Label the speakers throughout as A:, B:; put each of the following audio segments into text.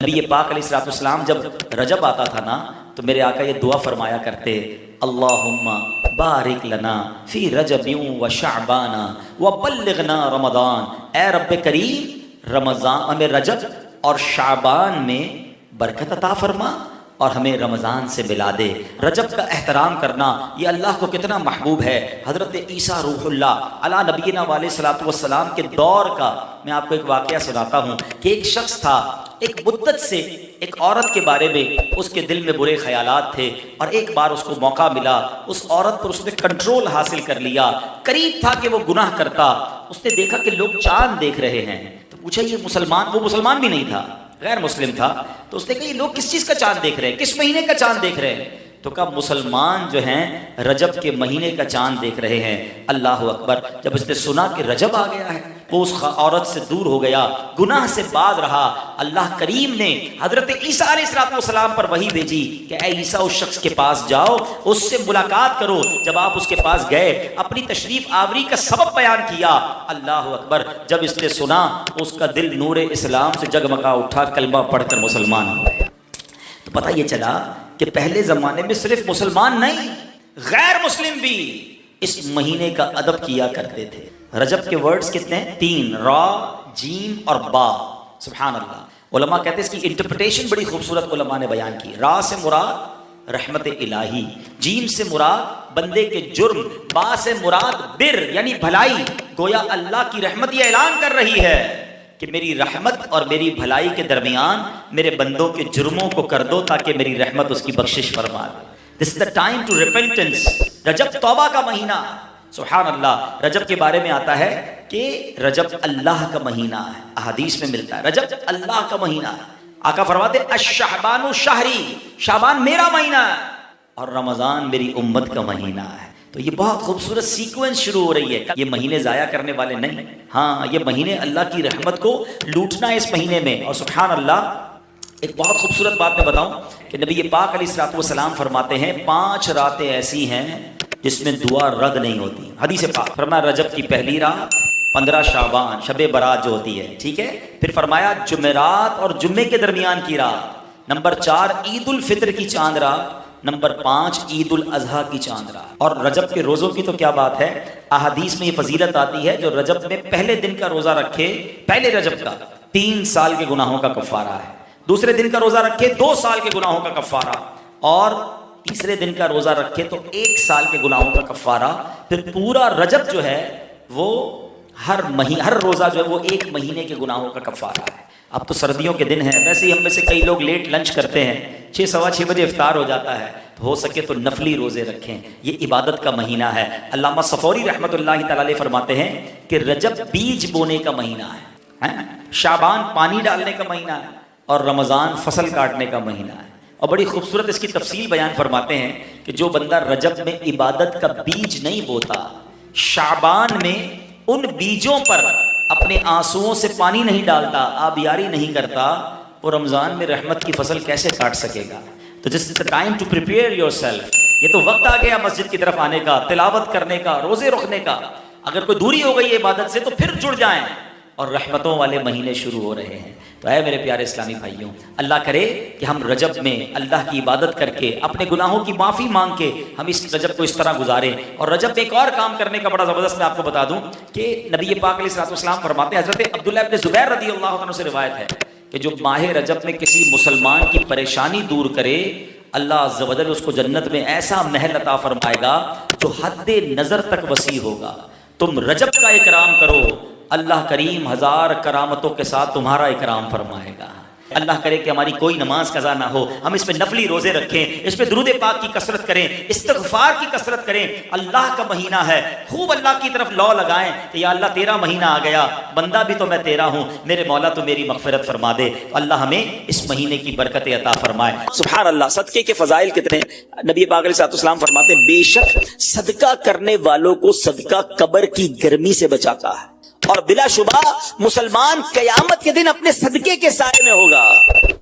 A: نبی پاک علیہ الصلوۃ والسلام جب رجب آتا تھا نا تو میرے آقا یہ دعا فرمایا کرتے، اللہم بارک لنا فی رجب و شعبان و بلغنا رمضان، اے رب کریم رمضان ہمیں رجب اور شعبان میں برکت عطا فرما اور ہمیں رمضان سے ملا دے۔ رجب کا احترام کرنا یہ اللہ کو کتنا محبوب ہے۔ حضرت عیسیٰ روح اللہ علی نبینا علیہ الصلوۃ والسلام کے دور کا میں آپ کو ایک واقعہ سناتا ہوں کہ ایک شخص تھا، ایک مدت سے ایک عورت کے بارے میں اس کے دل میں برے خیالات تھے، اور ایک بار اس کو موقع ملا، اس عورت پر اس نے کنٹرول حاصل کر لیا۔ قریب تھا کہ وہ گناہ کرتا، اس نے دیکھا کہ لوگ چاند دیکھ رہے ہیں تو پوچھا یہ مسلمان، وہ مسلمان بھی نہیں تھا، غیر مسلم تھا، تو اس نے کہا یہ لوگ کس چیز کا چاند دیکھ رہے ہیں، کس مہینے کا چاند دیکھ رہے ہیں؟ تو کہا مسلمان جو ہیں رجب کے مہینے کا چاند دیکھ رہے ہیں۔ اللہ اکبر! جب اس نے سنا کہ رجب آ گیا ہے وہ اس عورت سے دور ہو گیا، گناہ سے باز رہا۔ اللہ کریم نے حضرت عیسیٰ علیہ السلام پر وحی بھیجی کہ اے عیسیٰ اس شخص کے پاس جاؤ، اس سے ملاقات کرو۔ جب آپ اس کے پاس گئے، اپنی تشریف آوری کا سبب بیان کیا۔ اللہ اکبر! جب اس نے سنا اس کا دل نور اسلام سے جگمگا اٹھا، کلمہ پڑھ کر مسلمان ہو گیا۔ تو پتہ یہ چلا کہ پہلے زمانے میں صرف مسلمان نہیں، غیر مسلم بھی اس مہینے کا ادب کیا کرتے تھے۔ رجب کے ورڈز کتنے ہیں؟ 3، را، جیم اور با۔ سبحان اللہ! علماء کہتے ہیں اس کی انٹرپریٹیشن بڑی خوبصورت علماء نے بیان کی۔ را سے مراد رحمت الہی، جیم سے مراد بندے کے جرم، با سے مراد بر یعنی بھلائی۔ گویا اللہ کی رحمت یہ اعلان کر رہی ہے کہ میری رحمت اور میری بھلائی کے درمیان میرے بندوں کے جرموں کو کر دو تاکہ میری رحمت اس کی بخشش فرما دے۔ This is the time to repentance۔ رجب توبہ کا مہینہ۔ سبحان اللہ! رجب کے بارے میں آتا ہے کہ رجب اللہ کا مہینہ ہے، احادیث میں ملتا ہے رجب اللہ کا مہینہ ہے۔ آقا فرماتے الشعبان شہری، شعبان میرا مہینہ ہے اور رمضان میری امت کا مہینہ ہے۔ تو یہ بہت خوبصورت سیکوینس شروع ہو رہی ہے۔ یہ مہینے ضائع کرنے والے نہیں، ہاں یہ مہینے اللہ کی رحمت کو لوٹنا ہے اس مہینے میں۔ اور سبحان اللہ! ایک بہت خوبصورت بات میں بتاؤں کہ نبی پاک علیہ الصلوۃ والسلام فرماتے ہیں 5 راتیں ایسی ہیں جس میں دعا رد نہیں ہوتی۔ حدیث پاک فرمایا رجب کی پہلی رات، 15 شعبان شب برات جو ہوتی ہے، ٹھیک ہے، پھر فرمایا جمعرات اور جمعے کے درمیان کی رات، نمبر 4 عید الفطر کی چاند رات، نمبر 5 عید الاضحیٰ کی چاند رات۔ اور رجب کے روزوں کی تو کیا بات ہے، احادیث میں یہ فضیلت آتی ہے جو رجب میں پہلے دن کا روزہ رکھے، پہلے رجب کا 3 سال کے گناہوں کا کفارہ ہے، دوسرے دن کا روزہ رکھے 2 سال کے گناہوں کا کفارہ، اور تیسرے دن کا روزہ رکھے تو 1 سال کے گناہوں کا کفارہ۔ پھر پورا رجب جو ہے وہ ہر روزہ جو ہے وہ 1 مہینے کے گناہوں کا کفارہ ہے۔ اب تو سردیوں کے دن ہیں، ویسے ہی ہم میں سے کئی لوگ لیٹ لنچ کرتے ہیں، 6 سوا 6 بجے افطار ہو جاتا ہے، تو ہو سکے تو نفلی روزے رکھیں، یہ عبادت کا مہینہ ہے۔ علامہ صفوری رحمۃ اللہ تعالی علیہ فرماتے ہیں کہ رجب بیج بونے کا مہینہ ہے، شعبان پانی ڈالنے کا مہینہ ہے، اور رمضان فصل کاٹنے کا مہینہ ہے۔ اور بڑی خوبصورت اس کی تفصیل بیان فرماتے ہیں کہ جو بندہ رجب میں عبادت کا بیج نہیں بوتا، شعبان میں ان بیجوں پر اپنے آنسوؤں سے پانی نہیں ڈالتا، آبیاری نہیں کرتا، وہ رمضان میں رحمت کی فصل کیسے کاٹ سکے گا؟ تو جس از the time to prepare yourself، یہ تو وقت آ گیا مسجد کی طرف آنے کا، تلاوت کرنے کا، روزے رکھنے کا۔ اگر کوئی دوری ہو گئی ہے عبادت سے تو پھر جڑ جائیں، اور رحمتوں والے مہینے شروع ہو رہے ہیں۔ تو اے میرے پیارے اسلامی بھائیوں، اللہ کرے کہ ہم رجب میں اللہ کی عبادت کر کے اپنے گناہوں کی معافی مانگ کے ہم اس رجب کو اس طرح گزاریں۔ اور رجب میں ایک اور کام کرنے کا بڑا زبردست میں آپ کو بتا دوں کہ نبی پاک علیہ الصلوۃ والسلام فرماتے ہیں، حضرت عبداللہ ابن زبیر رضی اللہ عنہ سے روایت ہے کہ جو ماہ رجب میں کسی مسلمان کی پریشانی دور کرے، اللہ عز و جل اس کو جنت میں ایسا محل عطا فرمائے گا جو حد نظر تک وسیع ہوگا۔ تم رجب کا اکرام کرو، اللہ کریم 1000 کرامتوں کے ساتھ تمہارا اکرام فرمائے گا۔ اللہ کرے کہ ہماری کوئی نماز قضا نہ ہو، ہم اس میں نفلی روزے رکھیں، اس میں درود پاک کی کثرت کریں، استغفار کی کثرت کریں۔ اللہ کا مہینہ ہے، خوب اللہ کی طرف لو لگائیں کہ یا اللہ تیرا مہینہ آ گیا، بندہ بھی تو میں تیرا ہوں، میرے مولا تو میری مغفرت فرما دے۔ اللہ ہمیں اس مہینے کی برکت عطا فرمائے۔ سبحان اللہ! صدقے کے فضائل کتنے ہیں۔ نبی پاک علیہ السلام فرماتے ہیں بے شک صدقہ کرنے والوں کو صدقہ قبر کی گرمی سے بچاتا ہے، اور بلا شبہ مسلمان قیامت کے دن اپنے صدقے کے سائے میں ہوگا۔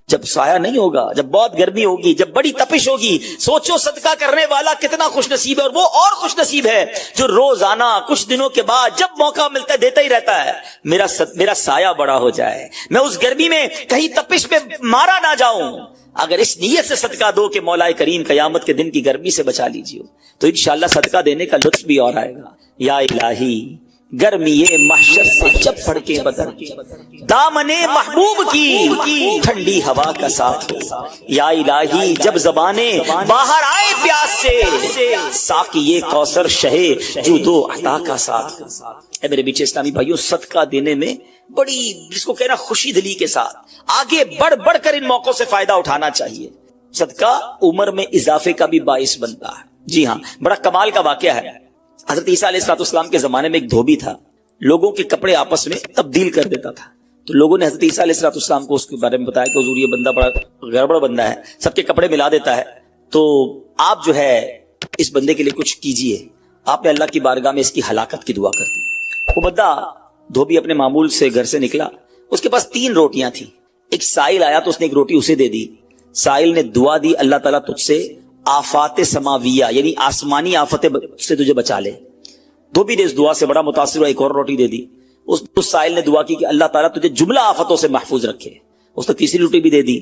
A: جب سایہ نہیں ہوگا, جب بہت گرمی ہوگی, جب بڑی تپش ہوگی. سوچو صدقہ کرنے والا کتنا خوش نصیب ہے, اور وہ اور خوش نصیب ہے جو روزانہ کچھ دنوں کے بعد جب موقع ملتا ہے دیتا ہی رہتا ہے. میرا سایہ بڑا ہو جائے, میں اس گرمی میں کہیں تپش میں مارا نہ جاؤں. اگر اس نیت سے صدقہ دو کہ مولا کریم قیامت کے دن کی گرمی سے بچا لیجیے, تو انشاءاللہ صدقہ دینے کا لطف بھی اور آئے گا. یا الہی گرمی محشر سے جب پڑھ کے بدر دامن محبوب کی ٹھنڈی ہوا کا ساتھ ہو. یا الہی جب زبانیں باہر آئے پیاس سے ساقی کوثر شہے جود و عطا کا ساتھ. اے میرے بیچے اسلامی بھائیوں, صدقہ دینے میں بڑی, جس کو کہنا خوشی دلی کے ساتھ آگے بڑھ بڑھ کر ان موقعوں سے فائدہ اٹھانا چاہیے. صدقہ عمر میں اضافے کا بھی باعث بنتا ہے. جی ہاں, بڑا کمال کا واقعہ ہے. حضرت عیسیٰ علیہ السلام کے زمانے میں ایک دھوبی تھا, لوگوں کے کپڑے آپس میں تبدیل کر دیتا تھا. تو لوگوں نے حضرت عیسیٰ علیہ السلام کو اس کے بارے میں بتایا کہ حضور یہ بندہ بڑا گڑبڑ بندہ ہے, سب کے کپڑے ملا دیتا ہے, تو آپ جو ہے اس بندے کے لیے کچھ کیجئے. آپ نے اللہ کی بارگاہ میں اس کی ہلاکت کی دعا کر دی. وہ بندہ دھوبی اپنے معمول سے گھر سے نکلا, اس کے پاس 3 روٹیاں تھیں. ایک سائل آیا تو اس نے ایک روٹی اسے دے دی. سائل نے دعا دی, اللہ تعالیٰ تجھ سے آفات سماویہ یعنی آسمانی آفتیں سے تجھے بچا لے. دھوبی نے اس دعا سے بڑا متاثر ہوا, ایک اور روٹی دے دی. اس سائل نے دعا کی کہ اللہ تعالیٰ تجھے جملہ آفتوں سے محفوظ رکھے. اس نے تیسری روٹی بھی دے دی.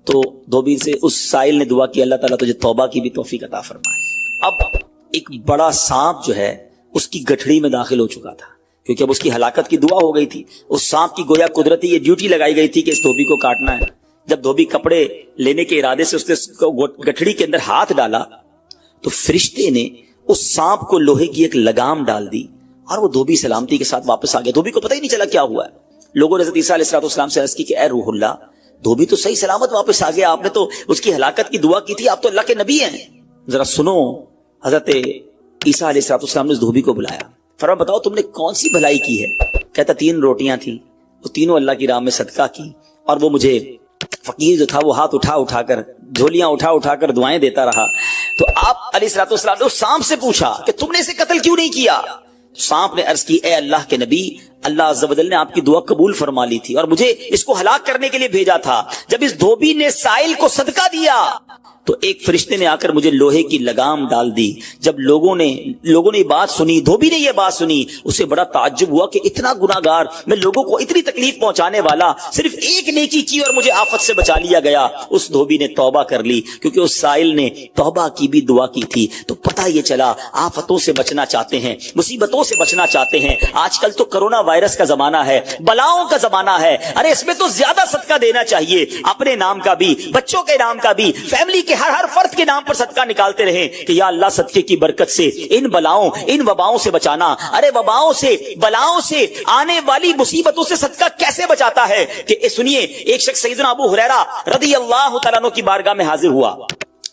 A: تو دھوبی سے اس سائل نے دعا کی اللہ تعالیٰ تجھے توبہ کی بھی توفیق عطا فرمائے. اب ایک بڑا سانپ جو ہے اس کی گٹھڑی میں داخل ہو چکا تھا, کیونکہ اب اس کی ہلاکت کی دعا ہو گئی تھی. اس سانپ کی گویا قدرتی یہ ڈیوٹی لگائی گئی تھی کہ اس دھوبی کو کاٹنا ہے. جب دھوبی کپڑے لینے کے ارادے سے اس نے گٹھڑی کے اندر ہاتھ ڈالا تو فرشتے نے اس سانپ کو لوہے کی ایک لگام ڈال دی, اور وہ دھوبی سلامتی کے ساتھ واپس آ گیا. دھوبی کو پتہ ہی نہیں چلا کیا ہوا ہے. لوگوں نے حضرت عیسیٰ علیہ السلام سے عرض کی کہ اے روح اللہ, دھوبی تو صحیح سلامت واپس آ گیا, آپ نے تو اس کی ہلاکت کی دعا کی تھی, آپ تو اللہ کے نبی ہیں, ذرا سنو. حضرت عیسیٰ علیہ السلام نے اس دھوبی کو بلایا, فرمایا بتاؤ تم نے کون سی بھلائی کی ہے. کہتا 3 روٹیاں تھیں, وہ تینوں اللہ کی راہ میں صدقہ کی, اور وہ مجھے فقیر جو تھا وہ ہاتھ اٹھا کر جھولیاں اٹھا کر دعائیں دیتا رہا. تو آپ علیہ السلام نے اس سانپ سے پوچھا کہ تم نے اسے قتل کیوں نہیں کیا. سانپ نے عرض کی اے اللہ کے نبی, اللہ عز و جل نے آپ کی دعا قبول فرما لی تھی اور مجھے اس کو ہلاک کرنے کے لیے بھیجا تھا. جب اس دھوبی نے سائل کو صدقہ دیا تو ایک فرشتے نے آ کر مجھے لوہے کی لگام ڈال دی. جب لوگوں نے یہ بات سنی, دھوبی نے یہ بات سنی, اسے بڑا تعجب ہوا کہ اتنا گناہگار میں, لوگوں کو اتنی تکلیف پہنچانے والا, صرف ایک نیکی کی اور مجھے آفت سے بچا لیا گیا. اس دھوبی نے توبہ کر لی, کیونکہ اس سائل نے توبہ کی بھی دعا کی تھی. تو پتہ یہ چلا آفتوں سے بچنا چاہتے ہیں, مصیبتوں سے بچنا چاہتے ہیں. آج کل تو کرونا وائرس کا زمانہ ہے, بلاؤں کا زمانہ ہے. ارے اس میں تو زیادہ صدقہ دینا چاہیے, اپنے نام کا بھی, بچوں کے نام کا بھی, فیملی کے ہر فرد کے نام پر صدقہ نکالتے رہیں کہ یا اللہ صدقے کی برکت سے ان بلاؤں ان وباؤں سے بچانا. ارے وباؤں سے, بلاؤں سے, آنے والی مصیبتوں سے صدقہ کیسے بچاتا ہے کہ سنیے, ایک شخص سیدنا ابو ہریرہ رضی اللہ تعالیٰ عنہ کی بارگاہ میں حاضر ہوا.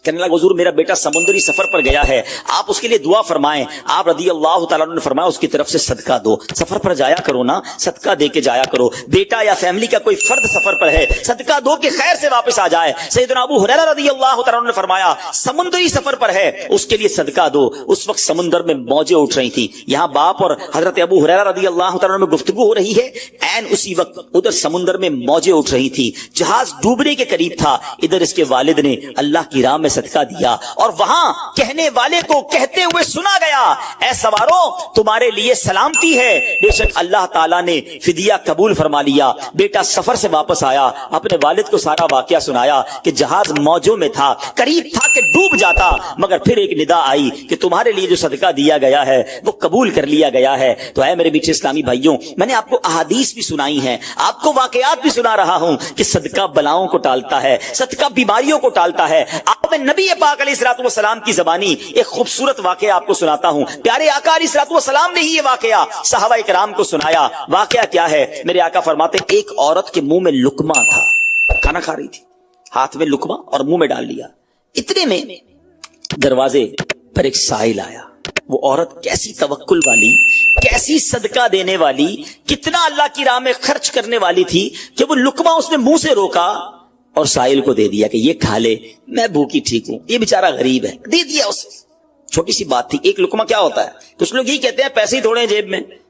A: کہنے لگا حضور میرا بیٹا سمندری سفر پر گیا ہے, آپ اس کے لیے دعا فرمائیں. آپ رضی اللہ تعالیٰ عنہ نے فرمایا اس کی طرف سے صدقہ دو. سفر پر جایا کرو نا, صدقہ دے کے جایا کرو. بیٹا یا فیملی کا کوئی فرد سفر پر ہے, صدقہ دو کہ خیر سے واپس آ جائے. سیدنا ابو ہریرہ رضی اللہ تعالیٰ عنہ نے فرمایا سمندری سفر پر ہے, اس کے لیے صدقہ دو. اس وقت سمندر میں موجیں اٹھ رہی تھی. یہاں باپ اور حضرت ابو ہریرہ رضی اللہ تعالیٰ عنہ میں گفتگو ہو رہی ہے, عین اسی وقت ادھر سمندر میں موجیں اٹھ رہی تھی. جہاز ڈوبنے کے قریب تھا. ادھر اس کے والد نے اللہ کی راہ میں صدقہ دیا, اور وہاں کہنے والے کو کہتے ہوئے سنا گیا اے سوارو تمہارے لیے سلامتی ہے, بے شک اللہ تعالیٰ نے فدیہ قبول فرما لیا. بیٹا سفر سے واپس آیا, اپنے والد کو سارا واقعہ سنایا کہ جہاز موجوں میں تھا, قریب تھا کہ ڈوب جاتا, مگر پھر ایک ندا آئی کہ تمہارے لیے جو صدقہ دیا گیا ہے وہ قبول کر لیا گیا ہے. تو اے میرے بیچے اسلامی بھائیوں, میں نے آپ کو احادیث بھی سنائی ہیں, آپ کو واقعات بھی سنا رہا ہوں کہ صدقہ بلاؤں کو ٹالتا ہے, صدقہ بیماریوں کو ٹالتا ہے. آپ نبی پاک علیہ الصلوۃ والسلام کی زبانی ایک خوبصورت واقعہ آپ کو سناتا ہوں. پیارے آقا علیہ الصلوۃ والسلام نے ہی یہ واقعہ صحابہ کرام کو سنایا. واقعہ کیا ہے؟ میرے آقا فرماتے ایک عورت کے منہ میں لقمہ تھا, کھانا کھا رہی تھی, ہاتھ میں لقمہ اور منہ میں ڈال لیا. اتنے میں دروازے پر ایک سائل آیا. وہ عورت کیسی توکل والی, کیسی صدقہ دینے والی, کتنا اللہ کی راہ میں خرچ کرنے والی تھی کہ وہ لقمہ اس نے منہ سے روکا اور سائل کو دے دیا کہ یہ کھا لے, میں بھوکی ٹھیک ہوں, یہ بیچارہ غریب ہے, دے دیا اسے. چھوٹی سی بات تھی. ایک لقمہ کیا ہوتا ہے؟ کچھ لوگ یہی کہتے ہیں پیسے ہی تھوڑے ہیں جیب میں,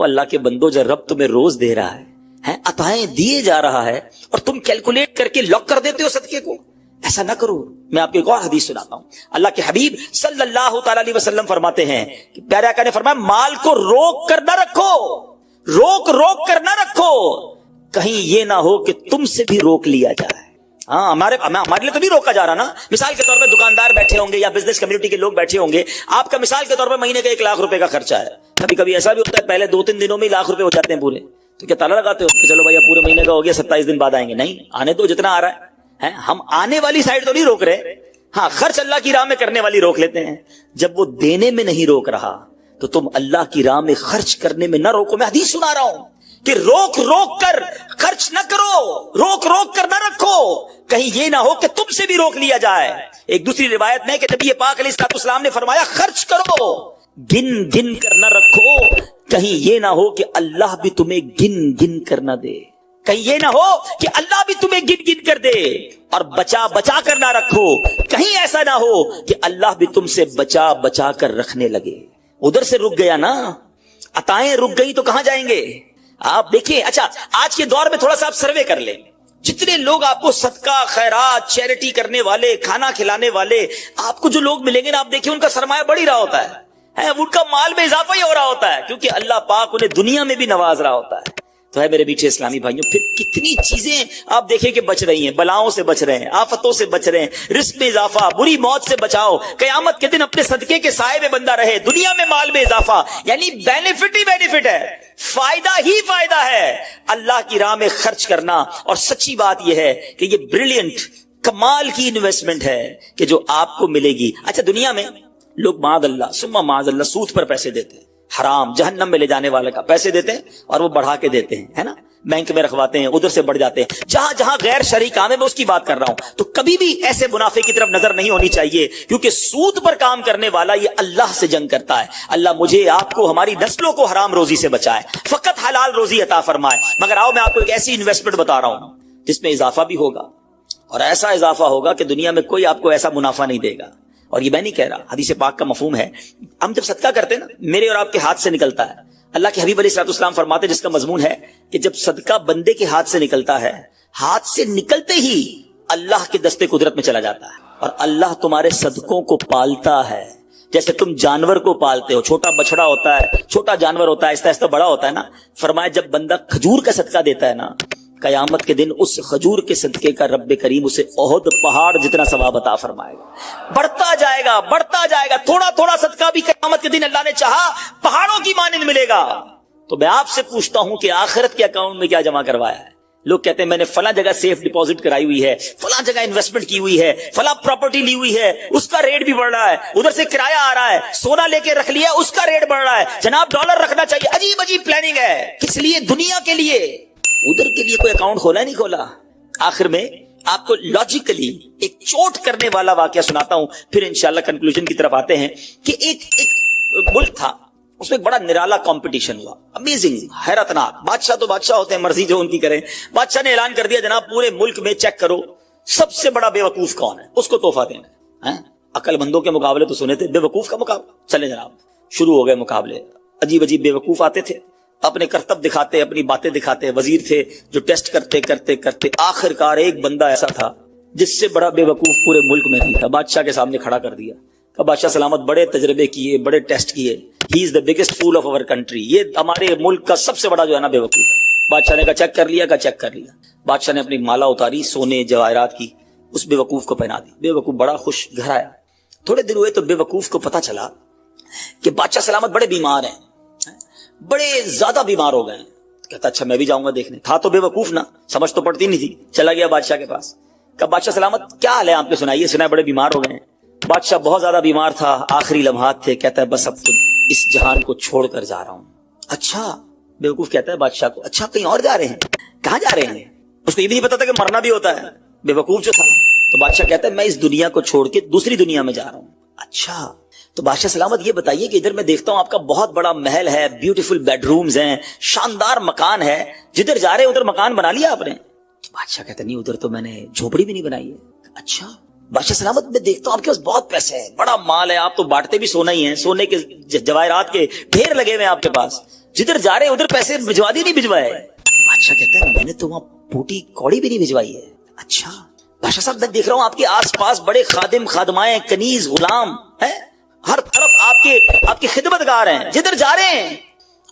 A: وہ اللہ کے بندو جب رب تمہیں روز دے رہا ہے عطائیں دیے جا رہا ہے اور تم کیلکولیٹ کر کے لاک کر دیتے ہو صدقے کو، ایسا نہ کرو۔ میں آپ کو ایک اور حدیث سناتا ہوں۔ اللہ کے حبیب صلی اللہ تعالی علیہ وسلم فرماتے ہیں کہ پیارے آقا نے فرمایا مال کو روک کر نہ رکھو، روک کر نہ رکھو، کہیں یہ نہ ہو کہ تم سے بھی روک لیا جائے۔ ہاں ہمارے لیے تو نہیں روکا جا رہا نا۔ مثال کے طور پہ دکاندار بیٹھے ہوں گے یا بزنس کمیونٹی کے لوگ بیٹھے ہوں گے، آپ کا مثال کے طور پہ مہینے کا 1 لاکھ روپے کا خرچہ ہے، کبھی کبھی ایسا بھی ہوتا ہے پہلے 2-3 دنوں میں 1 لاکھ روپے ہو جاتے ہیں پورے، تو کیا تالا لگاتے ہو کہ چلو بھائی اب پورے مہینے کا ہو گیا 27 دن بعد آئیں گے؟ نہیں، آنے دو جتنا آ رہا ہے۔ ہم آنے والی سائڈ تو نہیں روک رہے، ہاں خرچ اللہ کی راہ میں کرنے والی روک لیتے ہیں۔ جب وہ دینے میں نہیں روک رہا تو تم اللہ کی راہ میں خرچ کرنے میں نہ روکو۔ میں حدیث سنا رہا ہوں کہ روک کر خرچ نہ کرو، روک کر نہ رکھو، کہیں یہ نہ ہو کہ تم سے بھی روک لیا جائے۔ ایک دوسری روایت میں کہ نبی پاک علیہ السلام نے فرمایا خرچ کرو، گن کر نہ رکھو، کہیں یہ نہ ہو کہ اللہ بھی تمہیں گن کر نہ دے، کہیں یہ نہ ہو کہ اللہ بھی تمہیں گن کر دے، اور بچا کر نہ رکھو، کہیں ایسا نہ ہو کہ اللہ بھی تم سے بچا کر رکھنے لگے۔ ادھر سے رک گیا نا، عطائیں رک گئی تو کہاں جائیں گے؟ آپ دیکھیں، اچھا آج کے دور میں تھوڑا سا آپ سروے کر لیں، جتنے لوگ آپ کو صدقہ خیرات چیریٹی کرنے والے کھانا کھلانے والے آپ کو جو لوگ ملیں گے نا، آپ دیکھیں ان کا سرمایہ بڑھ ہی رہا ہوتا ہے، ان کا مال میں اضافہ ہی ہو رہا ہوتا ہے، کیونکہ اللہ پاک انہیں دنیا میں بھی نواز رہا ہوتا ہے۔ تو ہے میرے میٹھے اسلامی بھائیوں، پھر کتنی چیزیں آپ دیکھیں کہ بچ رہی ہیں، بلاؤں سے بچ رہے ہیں، آفتوں سے بچ رہے ہیں، رزق میں اضافہ، بری موت سے بچاؤ، قیامت کے دن اپنے صدقے کے سائے میں بندہ رہے، دنیا میں مال میں اضافہ، یعنی بینیفٹ ہی بینیفٹ ہے، فائدہ ہی فائدہ ہے اللہ کی راہ میں خرچ کرنا۔ اور سچی بات یہ ہے کہ یہ بریلینٹ کمال کی انویسٹمنٹ ہے کہ جو آپ کو ملے گی۔ اچھا دنیا میں لوگ معاذ اللہ ثم معاذ اللہ سود پر پیسے دیتے ہیں، حرام جہنم میں لے جانے والے کا پیسے دیتے ہیں اور وہ بڑھا کے دیتے ہیں، ہے نا، بینک میں رکھواتے ہیں، ادھر سے بڑھ جاتے ہیں، جہاں جہاں غیر شرعی کام ہے میں اس کی بات کر رہا ہوں۔ تو کبھی بھی ایسے منافع کی طرف نظر نہیں ہونی چاہیے، کیونکہ سود پر کام کرنے والا یہ اللہ سے جنگ کرتا ہے۔ اللہ مجھے آپ کو ہماری نسلوں کو حرام روزی سے بچائے، فقط حلال روزی عطا فرمائے۔ مگر آؤ میں آپ کو ایک ایسی انویسٹمنٹ بتا رہا ہوں جس میں اضافہ بھی ہوگا، اور ایسا اضافہ ہوگا کہ دنیا میں کوئی آپ کو ایسا منافع نہیں دے گا۔ اور یہ میں نہیں کہہ رہا، حدیث پاک کا مفہوم ہے، ہم جب صدقہ کرتے ہیں نا میرے اور آپ کے ہاتھ سے نکلتا ہے، اللہ کے حبیب علیہ السلام فرماتے جس کا مضمون ہے کہ جب صدقہ بندے کے ہاتھ سے نکلتا ہے، ہاتھ سے نکلتے ہی اللہ کے دستے قدرت میں چلا جاتا ہے، اور اللہ تمہارے صدقوں کو پالتا ہے جیسے تم جانور کو پالتے ہو۔ چھوٹا بچڑا ہوتا ہے، چھوٹا جانور ہوتا ہے، آہستہ آہستہ بڑا ہوتا ہے نا۔ فرمایا جب بندہ کھجور کا صدقہ دیتا ہے نا، قیامت کے دن اس کھجور کے صدقے کا رب کریم اسے احد پہاڑ جتنا ثواب عطا فرمائے گا، بڑھتا جائے گا، تھوڑا تھوڑا صدقہ بھی قیامت کے دن اللہ نے چاہا پہاڑوں کی مانند ملے گا۔ تو میں آپ سے پوچھتا ہوں کہ آخرت کے اکاؤنٹ میں کیا جمع کروایا ہے؟ لوگ کہتے ہیں میں نے فلاں جگہ سیف ڈپازٹ کرائی ہوئی ہے، فلاں جگہ انویسٹمنٹ کی ہوئی ہے، فلاں پراپرٹی لی ہوئی ہے، اس کا ریٹ بھی بڑھ رہا ہے، ادھر سے کرایہ آ رہا ہے، سونا لے کے رکھ لیا اس کا ریٹ بڑھ رہا ہے، جناب ڈالر رکھنا چاہیے۔ عجیب عجیب پلاننگ ہے، کس لیے؟ دنیا کے لیے، ادھر کے لیے کوئی اکاؤنٹ کھولا نہیں کھولا۔ آخر میں آپ کو لاجیکلی ایک چوٹ کرنے والا واقعہ سناتا ہوں، پھر انشاءاللہ کنکلوژن کی طرف آتے ہیں کہ ایک ملک تھا، اس میں ایک بڑا نرالا کمپٹیشن ہوا، امیزنگ، حیرت ناک۔ بادشاہ تو بادشاہ ہوتے ہیں، مرضی جو ان کی کریں۔ بادشاہ نے اعلان کر دیا جناب پورے ملک میں چیک کرو سب سے بڑا بے وقوف کون ہے، اس کو تحفہ دینا ہے۔ عقل مندوں کے مقابلے تو سنے تھے، بے وقوف کا مقابلہ، چلے جناب شروع ہو گئے مقابلے۔ عجیب عجیب بے وقوف آتے تھے، اپنے کرتب دکھاتے، اپنی باتیں دکھاتے، وزیر تھے جو ٹیسٹ کرتے آخر کار ایک بندہ ایسا تھا جس سے بڑا بے وقوف پورے ملک میں نہیں تھا، بادشاہ کے سامنے کھڑا کر دیا۔ کہ بادشاہ سلامت بڑے تجربے کیے، بڑے ٹیسٹ کیے، he is the biggest fool of our country, یہ ہمارے ملک کا سب سے بڑا جو ہے نا بے وقوف ہے۔ بادشاہ نے کہا چیک کر لیا، چیک کر لیا۔ بادشاہ نے اپنی مالا اتاری سونے جواہرات کی، اس بے وقوف کو پہنا دی۔ بے وقوف بڑا خوش، گھر آیا۔ تھوڑے دن ہوئے تو بے وقوف کو پتا چلا کہ بادشاہ سلامت بڑے بیمار ہیں، بڑے زیادہ بیمار ہو گئے ہیں۔ کہتا اچھا میں بھی جاؤں گا دیکھنے۔ تھا تو بے وقوف نا، سمجھ تو پڑتی نہیں تھی، چلا گیا بادشاہ کے پاس۔ کہا بادشاہ سلامت کیا حال ہے آپ کے، سنائیے، سنا بڑے بیمار ہو گئے ہیں۔ بادشاہ بہت زیادہ بیمار تھا، آخری لمحات تھے، کہتا ہے بس اب تو اس جہان کو چھوڑ کر جا رہا ہوں۔ اچھا، بے وقوف کہتا ہے بادشاہ کو، اچھا کہیں اور جا رہے ہیں؟ کہاں جا رہے ہیں؟ اس کو یہ بھی نہیں پتا تھا کہ مرنا بھی ہوتا ہے، بے وقوف جو تھا۔ تو بادشاہ کہتا ہے میں اس دنیا کو چھوڑ کے دوسری دنیا میں جا رہا ہوں۔ اچھا، تو بادشاہ سلامت یہ بتائیے کہ ادھر میں دیکھتا ہوں آپ کا بہت بڑا محل ہے، بیوٹیفل بیڈ رومز ہیں، شاندار مکان ہے، جدھر جا رہے ادھر مکان بنا لیا آپ نے؟ تو بادشاہ کہتا نہیں ادھر تو میں نے جھوپڑی بھی نہیں بنائی ہے۔ اچھا، بادشاہ سلامت میں دیکھتا ہوں آپ کے پاس بہت پیسے ہیں, بڑا مال ہے, آپ تو بانٹتے بھی سونا ہی ہیں, سونے کے جواہرات کے ڈھیر لگے ہوئے ہیں آپ کے پاس, جدھر جا رہے ہیں ادھر پیسے بھجوا دی نہیں بھجوائے. بادشاہ کہتا ہے میں نے تو وہاں پوٹی کوڑی بھی نہیں بھجوائی ہے. اچھا بادشاہ صاحب میں دیکھ رہا ہوں آپ کے آس پاس بڑے خادم خادمائیں کنیز غلام ہیں, ہر طرف آپ کے خدمت گار ہیں, جدھر جا رہے ہیں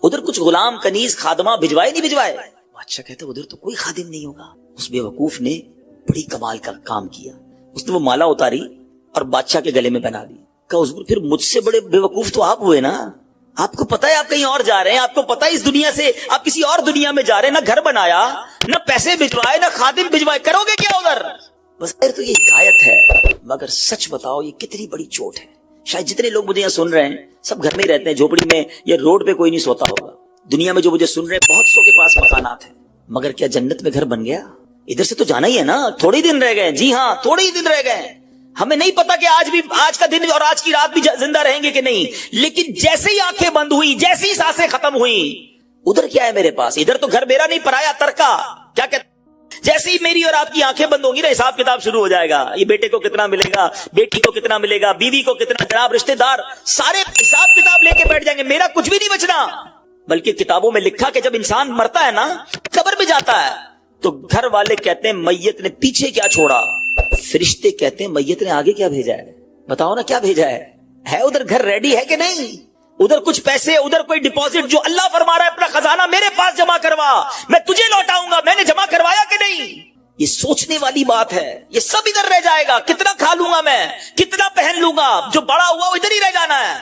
A: ادھر کچھ غلام کنیز خادمہ بھجوائے نہیں بھجوائے؟ بادشاہ کہتا ہے ادھر تو کوئی خادم نہیں ہوگا. اس بے وقوف نے بڑی کمال کا کام کیا, اس نے وہ مالا اتاری اور بادشاہ کے گلے میں پہنا دی. کہا حضور پھر مجھ سے بڑے بے وقوف تو آپ ہوئے نا, آپ کو پتا ہے آپ کہیں اور جا رہے ہیں, آپ کو پتا ہے اس دنیا سے آپ کسی اور دنیا میں جا رہے ہیں, نہ گھر بنایا نہ پیسے بھجوائے نہ خادم بھجوائے, کرو گے کیا ادھر؟ بس تو یہ حکایت ہے, مگر سچ بتاؤ یہ کتنی بڑی چوٹ ہے. شاید جتنے لوگ مجھے یہاں سن رہے ہیں سب گھر میں ہی رہتے ہیں, جھوپڑی میں یا روڈ پہ کوئی نہیں سوتا ہوگا. دنیا میں جو مجھے سن رہے ہیں بہت سو کے پاس مکانات ہیں, مگر کیا جنت میں گھر بن گیا؟ ادھر سے تو جانا ہی ہے نا, تھوڑے دن رہ گئے. جی ہاں تھوڑے ہی دن رہ گئے. ہمیں نہیں پتا کہ آج کا دن اور آج کی رات بھی زندہ رہیں گے کہ نہیں, لیکن جیسے ہی آنکھیں بند ہوئی, جیسے ہی سانسیں ختم ہوئی, ادھر کیا ہے میرے پاس؟ ادھر تو گھر میرا نہیں پرایا ترکا. کیا کہتے جیسے ہی میری اور آپ کی آنکھیں بند ہوں گی نا, حساب کتاب شروع ہو جائے گا. یہ بیٹے کو کتنا ملے گا, بیٹی کو کتنا ملے گا, بیوی کو کتنا, جناب رشتہ دار سارے حساب کتاب لے کے بیٹھ جائیں گے. میرا کچھ بھی نہیں بچنا. بلکہ کتابوں میں لکھا کہ جب انسان مرتا ہے نا, قبر میں جاتا ہے, تو گھر والے کہتے ہیں میت نے پیچھے کیا چھوڑا, فرشتے کہتے ہیں میت نے آگے کیا بھیجا ہے. بتاؤ نا کیا بھیجا ہے ادھر گھر ریڈی ہے کہ نہیں؟ ادھر کچھ پیسے, ادھر کوئی ڈپوزٹ, جو اللہ فرما رہا ہے اپنا خزانہ میرے پاس جمع کروا, میں تجھے لوٹاؤں گا, میں نے جمع کروایا کہ نہیں؟ یہ سوچنے والی بات ہے. یہ سب ادھر رہ جائے گا. کتنا کھا لوں گا میں, کتنا پہن لوں گا, جو بڑا ہوا وہ ادھر ہی رہ جانا ہے.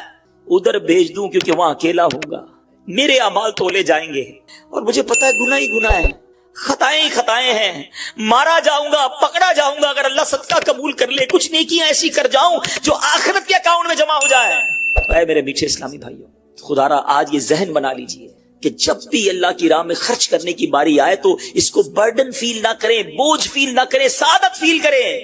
A: ادھر بھیج دوں کیونکہ وہاں اکیلا ہوں گا, میرے اعمال تولے جائیں گے, اور مجھے پتا ہے گناہ ہی گناہ ہے, خطائیں ہی خطائیں ہیں. مارا جاؤں گا, پکڑا جاؤں گا, اگر اللہ صدقہ قبول کر لے, کچھ نیکیاں ایسی کر جاؤں جو آخرت کے اکاؤنٹ میں جمع ہو جائے. اے میرے میٹھے اسلامی بھائیوں, خدا را آج یہ ذہن بنا لیجئے کہ جب بھی اللہ کی راہ میں خرچ کرنے کی باری آئے تو اس کو برڈن فیل نہ کریں, بوجھ فیل نہ کریں, سعادت فیل کریں,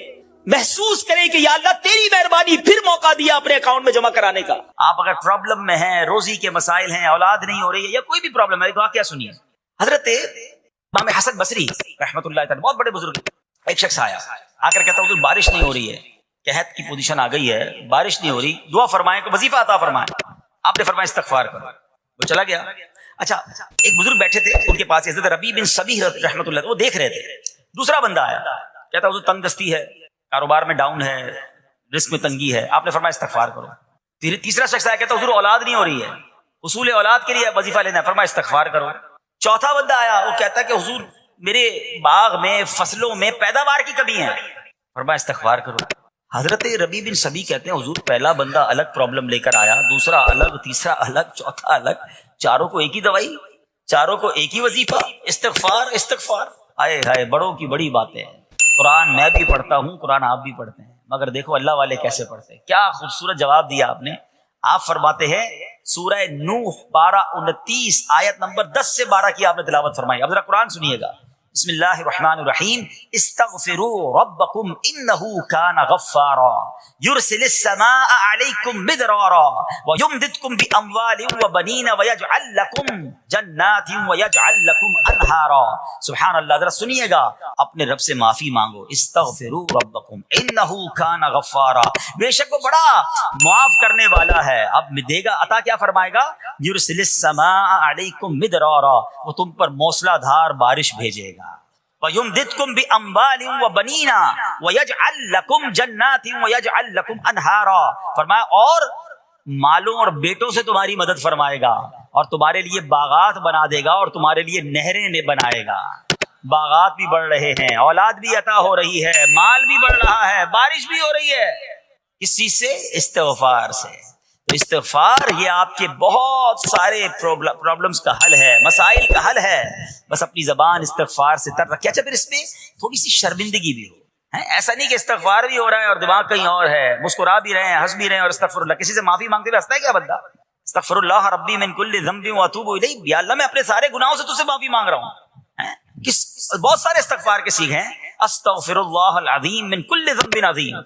A: محسوس کریں کہ یا اللہ تیری مہربانی, پھر موقع دیا اپنے اکاؤنٹ میں جمع کرانے کا. آپ اگر پرابلم میں ہیں, روزی کے مسائل ہیں, اولاد نہیں ہو رہی ہے, یا کوئی بھی پرابلم ہے, ایک واقعہ سنیے. حضرت امام حسن بصری رحمۃ اللہ تعالی, بہت بڑے بزرگ, ایک شخص آیا, آ کر کہتا حضور بارش نہیں ہو رہی ہے, قحط کی پوزیشن آ گئی ہے, بارش نہیں ہو رہی, دعا فرمائیں, کو وظیفہ عطا فرمائیں. آپ نے فرمایا استغفار کرو. وہ چلا گیا. اچھا ایک بزرگ بیٹھے تھے ان کے پاس, حضرت ربیع بن صبیح رحمۃ اللہ, وہ دیکھ رہے تھے. دوسرا بندہ آیا, کہتا حضور تنگ دستی ہے, کاروبار میں ڈاؤن ہے, رزق میں تنگی ہے. آپ نے فرمایا استغفار کرو. تیسرا شخص آیا, کہتا حضور اولاد نہیں ہو رہی ہے, حصول اولاد کے لیے وظیفہ لینا ہے. فرمایا استغفار کرو. چوتھا بندہ آیا, وہ کہتا ہے کہ حضور میرے باغ میں, فصلوں میں پیداوار کی کمی ہے. فرمایا استغفار کرو. حضرت ربیع بن صبیح کہتے ہیں حضور پہلا بندہ الگ پرابلم لے کر آیا, دوسرا الگ, تیسرا الگ, چوتھا الگ, چاروں کو ایک ہی دوائی, چاروں کو ایک ہی وظیفہ, استغفار استغفار. آئے ہائے, بڑوں کی بڑی باتیں. قرآن میں بھی پڑھتا ہوں, قرآن آپ بھی پڑھتے ہیں, مگر دیکھو اللہ والے کیسے پڑھتے ہیں. کیا خوبصورت جواب دیا آپ نے. آپ فرماتے ہیں سورہ نوح 12:29 آیت نمبر 10 سے 12 کی آپ نے تلاوت فرمائی. اب ذرا قرآن سنیے گا. بسم اللہ الرحمن الرحیم. استغفروا ربکم انہ کان غفارا یرسل السماء علیکم مدرارا ویمددکم باموال وبنین ویجعل لکم جنات ویجعل لکم انہارا. سبحان اللہ. ذرا سنیے گا, اپنے رب سے معافی مانگو. استغفروا ربکم انہ کان غفارا, بے شک وہ بڑا معاف کرنے والا ہے. اب دے گا عطا, کیا فرمائے گا؟ یرسل السماء علیکم مدرارا, وہ تم پر موسلا دھار بارش بھیجے گا. وَيُمْدِدْكُمْ بِأَمْوَالٍ وَبَنِينَ وَيَجْعَلْ لَكُمْ جَنَّاتٍ وَيَجْعَلْ لَكُمْ أَنْهَارًا. فرمایا اور مالوں اور بیٹوں سے تمہاری مدد فرمائے گا, اور تمہارے لیے باغات بنا دے گا, اور تمہارے لیے نہریں بنائے گا. باغات بھی بڑھ رہے ہیں, اولاد بھی عطا ہو رہی ہے, مال بھی بڑھ رہا ہے, بارش بھی ہو رہی ہے. کس چیز سے؟ استغفار سے. تو استغفار یہ آپ کے بہت سارے پرابلمز کا حل ہے, مسائل کا حل ہے. بس اپنی زبان استغفار سے تر رکھے. اچھا پھر اس میں تھوڑی سی شرمندگی بھی ہو, ایسا نہیں کہ استغفار بھی ہو رہا ہے اور دماغ کہیں اور ہے, مسکرا بھی رہے ہیں, ہنس بھی رہے ہیں, اور استغفر اللہ, کسی سے معافی مانگتے ہوئے ہنستا ہے کیا بندہ؟ استغفر اللہ ربی من کل ذنب واتوب الیہ, یا اللہ میں اپنے سارے گناہوں سے تجھ سے معافی مانگ رہا ہوں. بہت سارے استغفار کے سیکھ ہیں. استغفر اللہ العظیم من کل ذنب عظیم,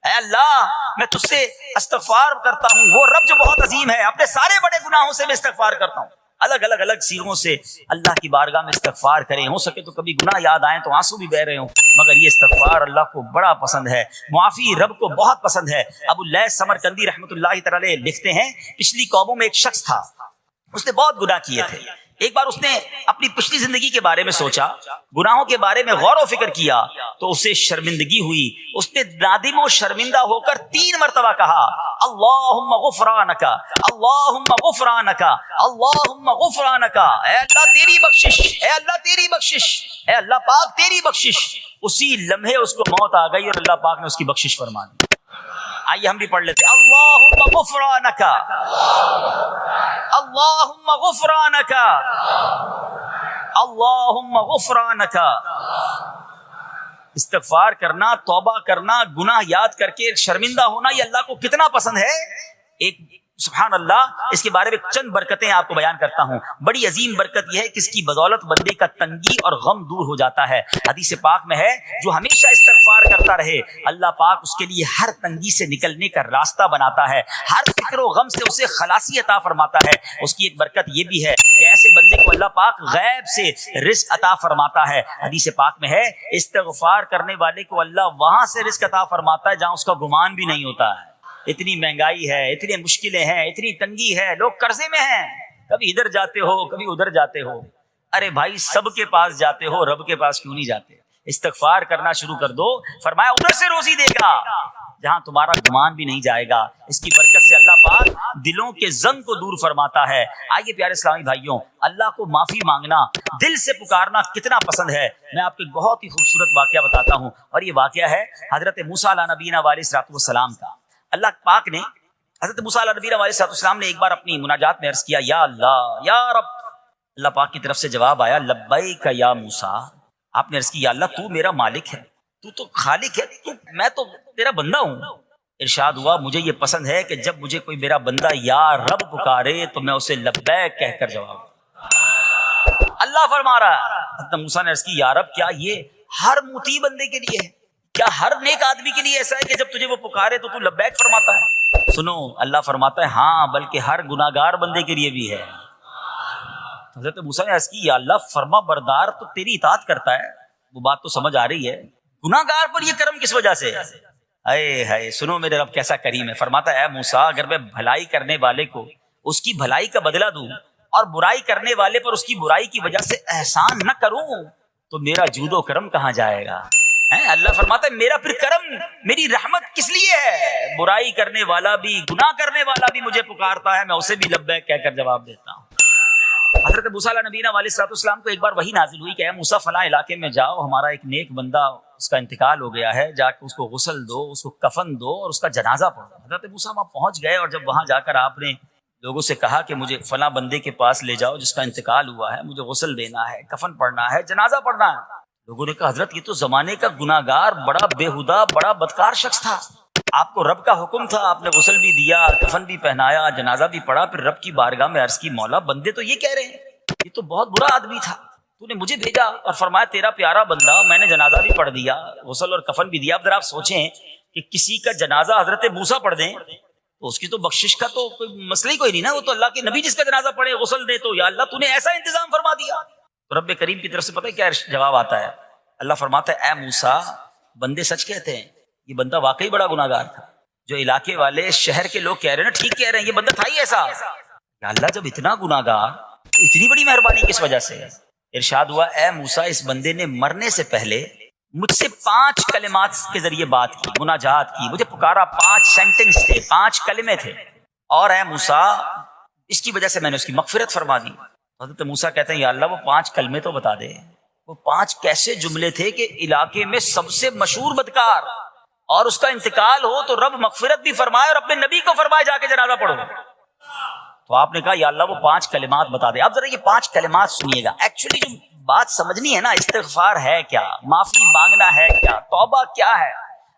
A: اے اللہ میں تجھ سے استغفار کرتا ہوں, وہ رب جو بہت عظیم ہے, اپنے سارے بڑے گناہوں سے میں استغفار کرتا ہوں. الگ سیغوں سے اللہ کی بارگاہ میں استغفار کریں. ہو سکے تو کبھی گناہ یاد آئیں تو آنسو بھی بہ رہے ہوں, مگر یہ استغفار اللہ کو بڑا پسند ہے, معافی رب کو بہت پسند ہے. ابو اللیث سمرقندی رحمۃ اللہ تعالی لکھتے ہیں, پچھلی قوموں میں ایک شخص تھا, اس نے بہت گناہ کیے تھے. ایک بار اس نے اپنی پچھلی زندگی کے بارے میں سوچا, گناہوں کے بارے میں غور و فکر کیا تو اسے شرمندگی ہوئی. اس نے نادم و شرمندہ ہو کر 3 مرتبہ کہا اللہم غفرانک اللہم غفرانک اللہم غفرانک, اے اللہ تیری بخشش, اے اللہ تیری بخشش, اے اللہ پاک تیری بخشش. اسی لمحے اس کو موت آ گئی اور اللہ پاک نے اس کی بخشش فرما دی. آئیے ہم بھی پڑھ لیتے, اللہم غفرانک اللہم غفرانک اللہم غفرانک. استغفار کرنا, توبہ کرنا, گناہ یاد کر کے شرمندہ ہونا, یہ اللہ کو کتنا پسند ہے. ایک سبحان اللہ, اس کے بارے میں چند برکتیں آپ کو بیان کرتا ہوں. بڑی عظیم برکت یہ ہے کہ اس کی بدولت بندے کا تنگی اور غم دور ہو جاتا ہے. حدیث پاک میں ہے, جو ہمیشہ استغفار کرتا رہے اللہ پاک اس کے لیے ہر تنگی سے نکلنے کا راستہ بناتا ہے, ہر فکر و غم سے اسے خلاصی عطا فرماتا ہے. اس کی ایک برکت یہ بھی ہے کہ ایسے بندے کو اللہ پاک غیب سے رزق عطا فرماتا ہے. حدیث پاک میں ہے, استغفار کرنے والے کو اللہ وہاں سے رزق عطا فرماتا ہے جہاں اس کا گمان بھی نہیں ہوتا ہے. اتنی مہنگائی ہے, اتنی مشکلیں ہیں, اتنی تنگی ہے, لوگ قرضے میں ہیں, کبھی ادھر جاتے ہو کبھی ادھر جاتے ہو. ارے بھائی سب کے پاس جاتے ہو, رب کے پاس کیوں نہیں جاتے؟ استغفار کرنا شروع کر دو, فرمایا ادھر سے روزی دے گا جہاں تمہارا گمان بھی نہیں جائے گا. اس کی برکت سے اللہ پاک دلوں کے زنگ کو دور فرماتا ہے. آئیے پیارے اسلامی بھائیوں, اللہ کو معافی مانگنا, دل سے پکارنا کتنا پسند ہے. میں آپ کو ایک بہت ہی خوبصورت واقعہ بتاتا ہوں, اور یہ واقعہ ہے حضرت موسیٰ علیہ نبینا علیہ السلام کا. اللہ پاک نے حضرت موسیٰ علیہ نبینا علیہ السلام نے ایک بار اپنی مناجات میں عرض کیا, یا اللہ یا رب. اللہ پاک کی طرف سے جواب آیا, لبیک یا موسیٰ. آپ نے عرض کی, یا اللہ تو میرا مالک ہے, تو تو خالق ہے, میں تو تیرا بندہ ہوں. ارشاد ہوا, مجھے یہ پسند ہے کہ جب مجھے کوئی میرا بندہ یا رب پکارے تو میں اسے لبیک کہہ کر جواب. اللہ فرما رہا ہے, حضرت موسیٰ نے عرض کی, یا رب کیا یہ ہر مطیع بندے کے لیے ہے؟ کیا ہر نیک آدمی کے لیے ایسا ہے کہ جب تجھے وہ پکارے تو تو لبیک فرماتا ہے؟ سنو, اللہ فرماتا ہے ہاں, بلکہ ہر گناہگار بندے کے لیے بھی ہے. حضرت موسیٰ نے عرض کی, یا اللہ فرما بردار تو تیری اطاعت کرتا ہے, وہ بات تو سمجھ آ رہی ہے, گناہگار پر یہ کرم کس وجہ سے؟ اے ہے, سنو میرے رب کیسا کریم ہے. فرماتا ہے, اے موسیٰ اگر میں بھلائی کرنے والے کو اس کی بھلائی کا بدلہ دوں اور برائی کرنے والے پر اس کی برائی کی وجہ سے احسان نہ کروں تو میرا جود و کرم کہاں جائے گا؟ اللہ فرماتا ہے میرا پھر کرم, میری رحمت کس لیے ہے؟ برائی کرنے والا بھی, گناہ کرنے والا بھی مجھے پکارتا ہے, میں اسے بھی لبیک کہہ کر جواب دیتا ہوں. حضرت موسیٰ علیہ نبینا علیہ السلام کو ایک بار وحی نازل ہوئی کہ اے موسیٰ فلاں علاقے میں جاؤ, ہمارا ایک نیک بندہ اس کا انتقال ہو گیا ہے, جا کے اس کو غسل دو, اس کو کفن دو اور اس کا جنازہ پڑھو. حضرت موسیٰ وہاں پہنچ گئے, اور جب وہاں جا کر آپ نے لوگوں سے کہا کہ مجھے فلاں بندے کے پاس لے جاؤ جس کا انتقال ہوا ہے, مجھے غسل دینا ہے, کفن پڑھنا ہے, جنازہ پڑھنا ہے. لوگوں نے کہا, حضرت یہ تو زمانے کا گناہگار, بڑا بےہودہ, بڑا بدکار شخص تھا, آپ کو رب کا حکم تھا, آپ نے غسل بھی دیا, کفن بھی پہنایا, جنازہ بھی پڑھا, پھر رب کی بارگاہ میں عرض کی, مولا بندے تو یہ کہہ رہے ہیں یہ تو بہت برا آدمی تھا, تو نے مجھے بھیجا اور فرمایا تیرا پیارا بندہ, میں نے جنازہ بھی پڑھ دیا, غسل اور کفن بھی دیا. اب ذرا آپ سوچیں کہ کسی کا جنازہ حضرت موسیٰ پڑھ دیں تو اس کی تو بخشش کا تو کوئی مسئلہ ہی کوئی نہیں نا, وہ تو اللہ کے نبی جس کا جنازہ پڑھے غسل دے, تو یا اللہ تو نے ایسا انتظام فرما دیا. تو رب کریم کی طرف سے پتہ ہے کیا جواب آتا ہے؟ اللہ فرماتا ہے, اے موسیٰ بندے سچ کہتے ہیں, یہ بندہ واقعی بڑا گناہگار تھا. جو علاقے والے شہر کے لوگ کہہ رہے ہیں نا, ٹھیک کہہ رہے ہیں, یہ بندہ تھا ہی ایسا. یا اللہ جب اتنا گناہگار, اتنی بڑی مہربانی کس وجہ سے؟ ارشاد ہوا, اے موسیٰ اس بندے نے مرنے سے پہلے مجھ سے 5 کلمات کے ذریعے بات کی, مناجات کی, مجھے پکارا, 5 سینٹنس تھے, 5 کلمے تھے, اور اے موسیٰ اس کی وجہ سے میں نے اس کی مغفرت فرما دی. حضرت موسیٰ کہتے ہیں, یا اللہ وہ 5 کلمے تو بتا دے, وہ 5 کیسے جملے تھے کہ علاقے میں سب سے مشہور بدکار اور اس کا انتقال ہو تو رب مغفرت بھی فرمائے اور اپنے نبی کو فرمائے جا کے جنازہ پڑھو. تو آپ نے کہا, یا اللہ وہ 5 کلمات بتا دے. اب ذرا یہ 5 کلمات سنیے گا. ایکچولی جو بات سمجھنی ہے نا, استغفار ہے کیا, معافی مانگنا ہے کیا, توبہ کیا ہے.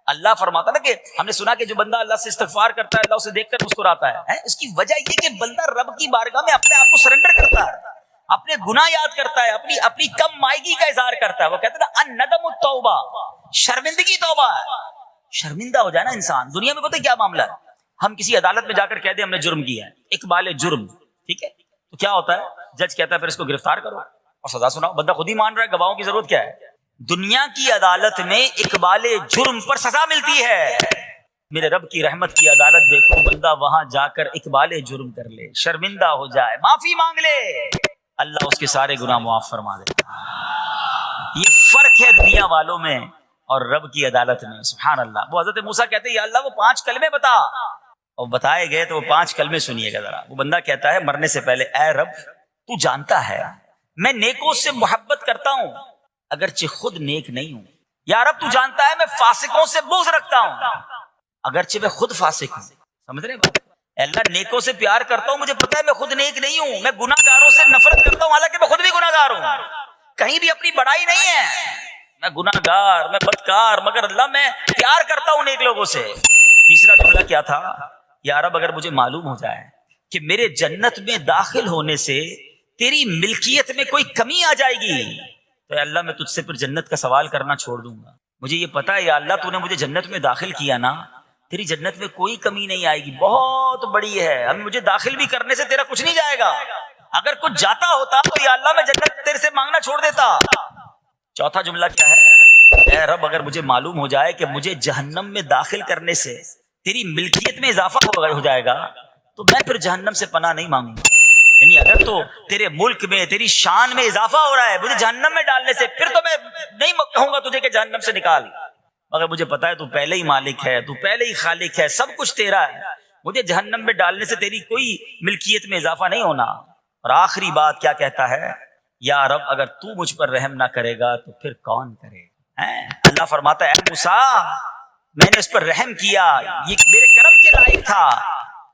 A: اللہ فرماتا نا کہ ہم نے سنا کہ جو بندہ اللہ سے استغفار کرتا ہے اللہ اسے دیکھ کر مسکراتا ہے. اس کی وجہ یہ کہ بندہ رب کی بارگاہ میں اپنے آپ کو سرنڈر کرتا ہے, اپنے گناہ یاد کرتا ہے, اپنی کم مائگی کا اظہار کرتا ہے. وہ کہتے ہیں نا الندم التوبہ, شرمندگی توبہ ہے. شرمندہ ہو جائے نا انسان. دنیا میں پتہ کیا معاملہ ہے, ہم کسی عدالت میں جا کر کہہ دیں ہم نے جرم کیا ہے, اقبال جرم, ٹھیک ہے, تو کیا ہوتا ہے؟ جج کہتا ہے پھر اس کو گرفتار کرو اور سزا سناؤ. بندہ خود ہی مان رہا ہے, گواہوں کی ضرورت کیا ہے؟ دنیا کی عدالت میں اقبال جرم پر سزا ملتی ہے. میرے رب کی رحمت کی عدالت دیکھو, بندہ وہاں جا کر اقبال جرم کر لے, شرمندہ ہو جائے, معافی مانگ لے, اللہ اس کے سارے گناہ معاف فرما دیتا ہے. یہ فرق ہے دنیا والوں میں اور رب کی عدالت میں. سبحان اللہ. وہ حضرت موسیٰ کہتے ہیں یا اللہ وہ 5 کلمے بتا, اور بتائے گئے تو وہ 5 کلمے سنیے گا ذرا. وہ بندہ کہتا ہے مرنے سے پہلے, اے رب تو جانتا ہے میں نیکوں سے محبت کرتا ہوں اگرچہ خود نیک نہیں ہوں. یا رب تو جانتا ہے میں فاسقوں سے بغض رکھتا ہوں اگرچہ میں خود فاسق ہوں. سمجھ رہے ہیں؟ اے اللہ نیکوں سے پیار کرتا ہوں, مجھے پتا ہے میں خود نیک نہیں ہوں. میں گناہ گاروں سے نفرت کرتا ہوں حالانکہ میں خود بھی گناہ گار ہوں. کہیں بھی اپنی بڑائی نہیں ہے, میں گناہ گار, میں بدکار, مگر اللہ میں پیار کرتا ہوں نیک لوگوں سے. تیسرا جملہ کیا تھا؟ یا رب اگر مجھے معلوم ہو جائے کہ میرے جنت میں داخل ہونے سے تیری ملکیت میں کوئی کمی آ جائے گی تو اے اللہ میں تجھ سے پھر جنت کا سوال کرنا چھوڑ دوں گا. مجھے یہ پتا ہے یا اللہ تو نے مجھے جنت میں داخل کیا نا, تیری جنت میں کوئی کمی نہیں آئے گی, بہت بڑی ہے, اب مجھے داخل بھی کرنے سے تیرا کچھ نہیں جائے گا. اگر کچھ جاتا ہوتا تو یا اللہ میں جنت تیرے سے مانگنا چھوڑ دیتا. چوتھا جملہ کیا ہے؟ اے رب اگر مجھے معلوم ہو جائے کہ مجھے جہنم میں داخل کرنے سے تیری ملکیت میں اضافہ ہو جائے گا تو میں پھر جہنم سے پناہ نہیں مانگوں گا. یعنی اگر تو تیرے ملک میں تیری شان میں اضافہ ہو رہا ہے مجھے جہنم میں ڈالنے سے, پھر تو میں نہیں کہوں گا تجھے کہ جہنم سے نکال, مگر مجھے پتا ہے تو پہلے ہی مالک ہے, تو پہلے ہی خالق ہے, سب کچھ تیرا ہے, مجھے جہنم میں ڈالنے سے تیری کوئی ملکیت میں اضافہ نہیں ہونا. اور آخری بات کیا کہتا ہے؟ یا رب اگر تو مجھ پر رحم نہ کرے گا تو پھر کون کرے. اللہ فرماتا ہے اے موسیٰ میں نے اس پر رحم کیا, یہ میرے کرم کے لائق تھا,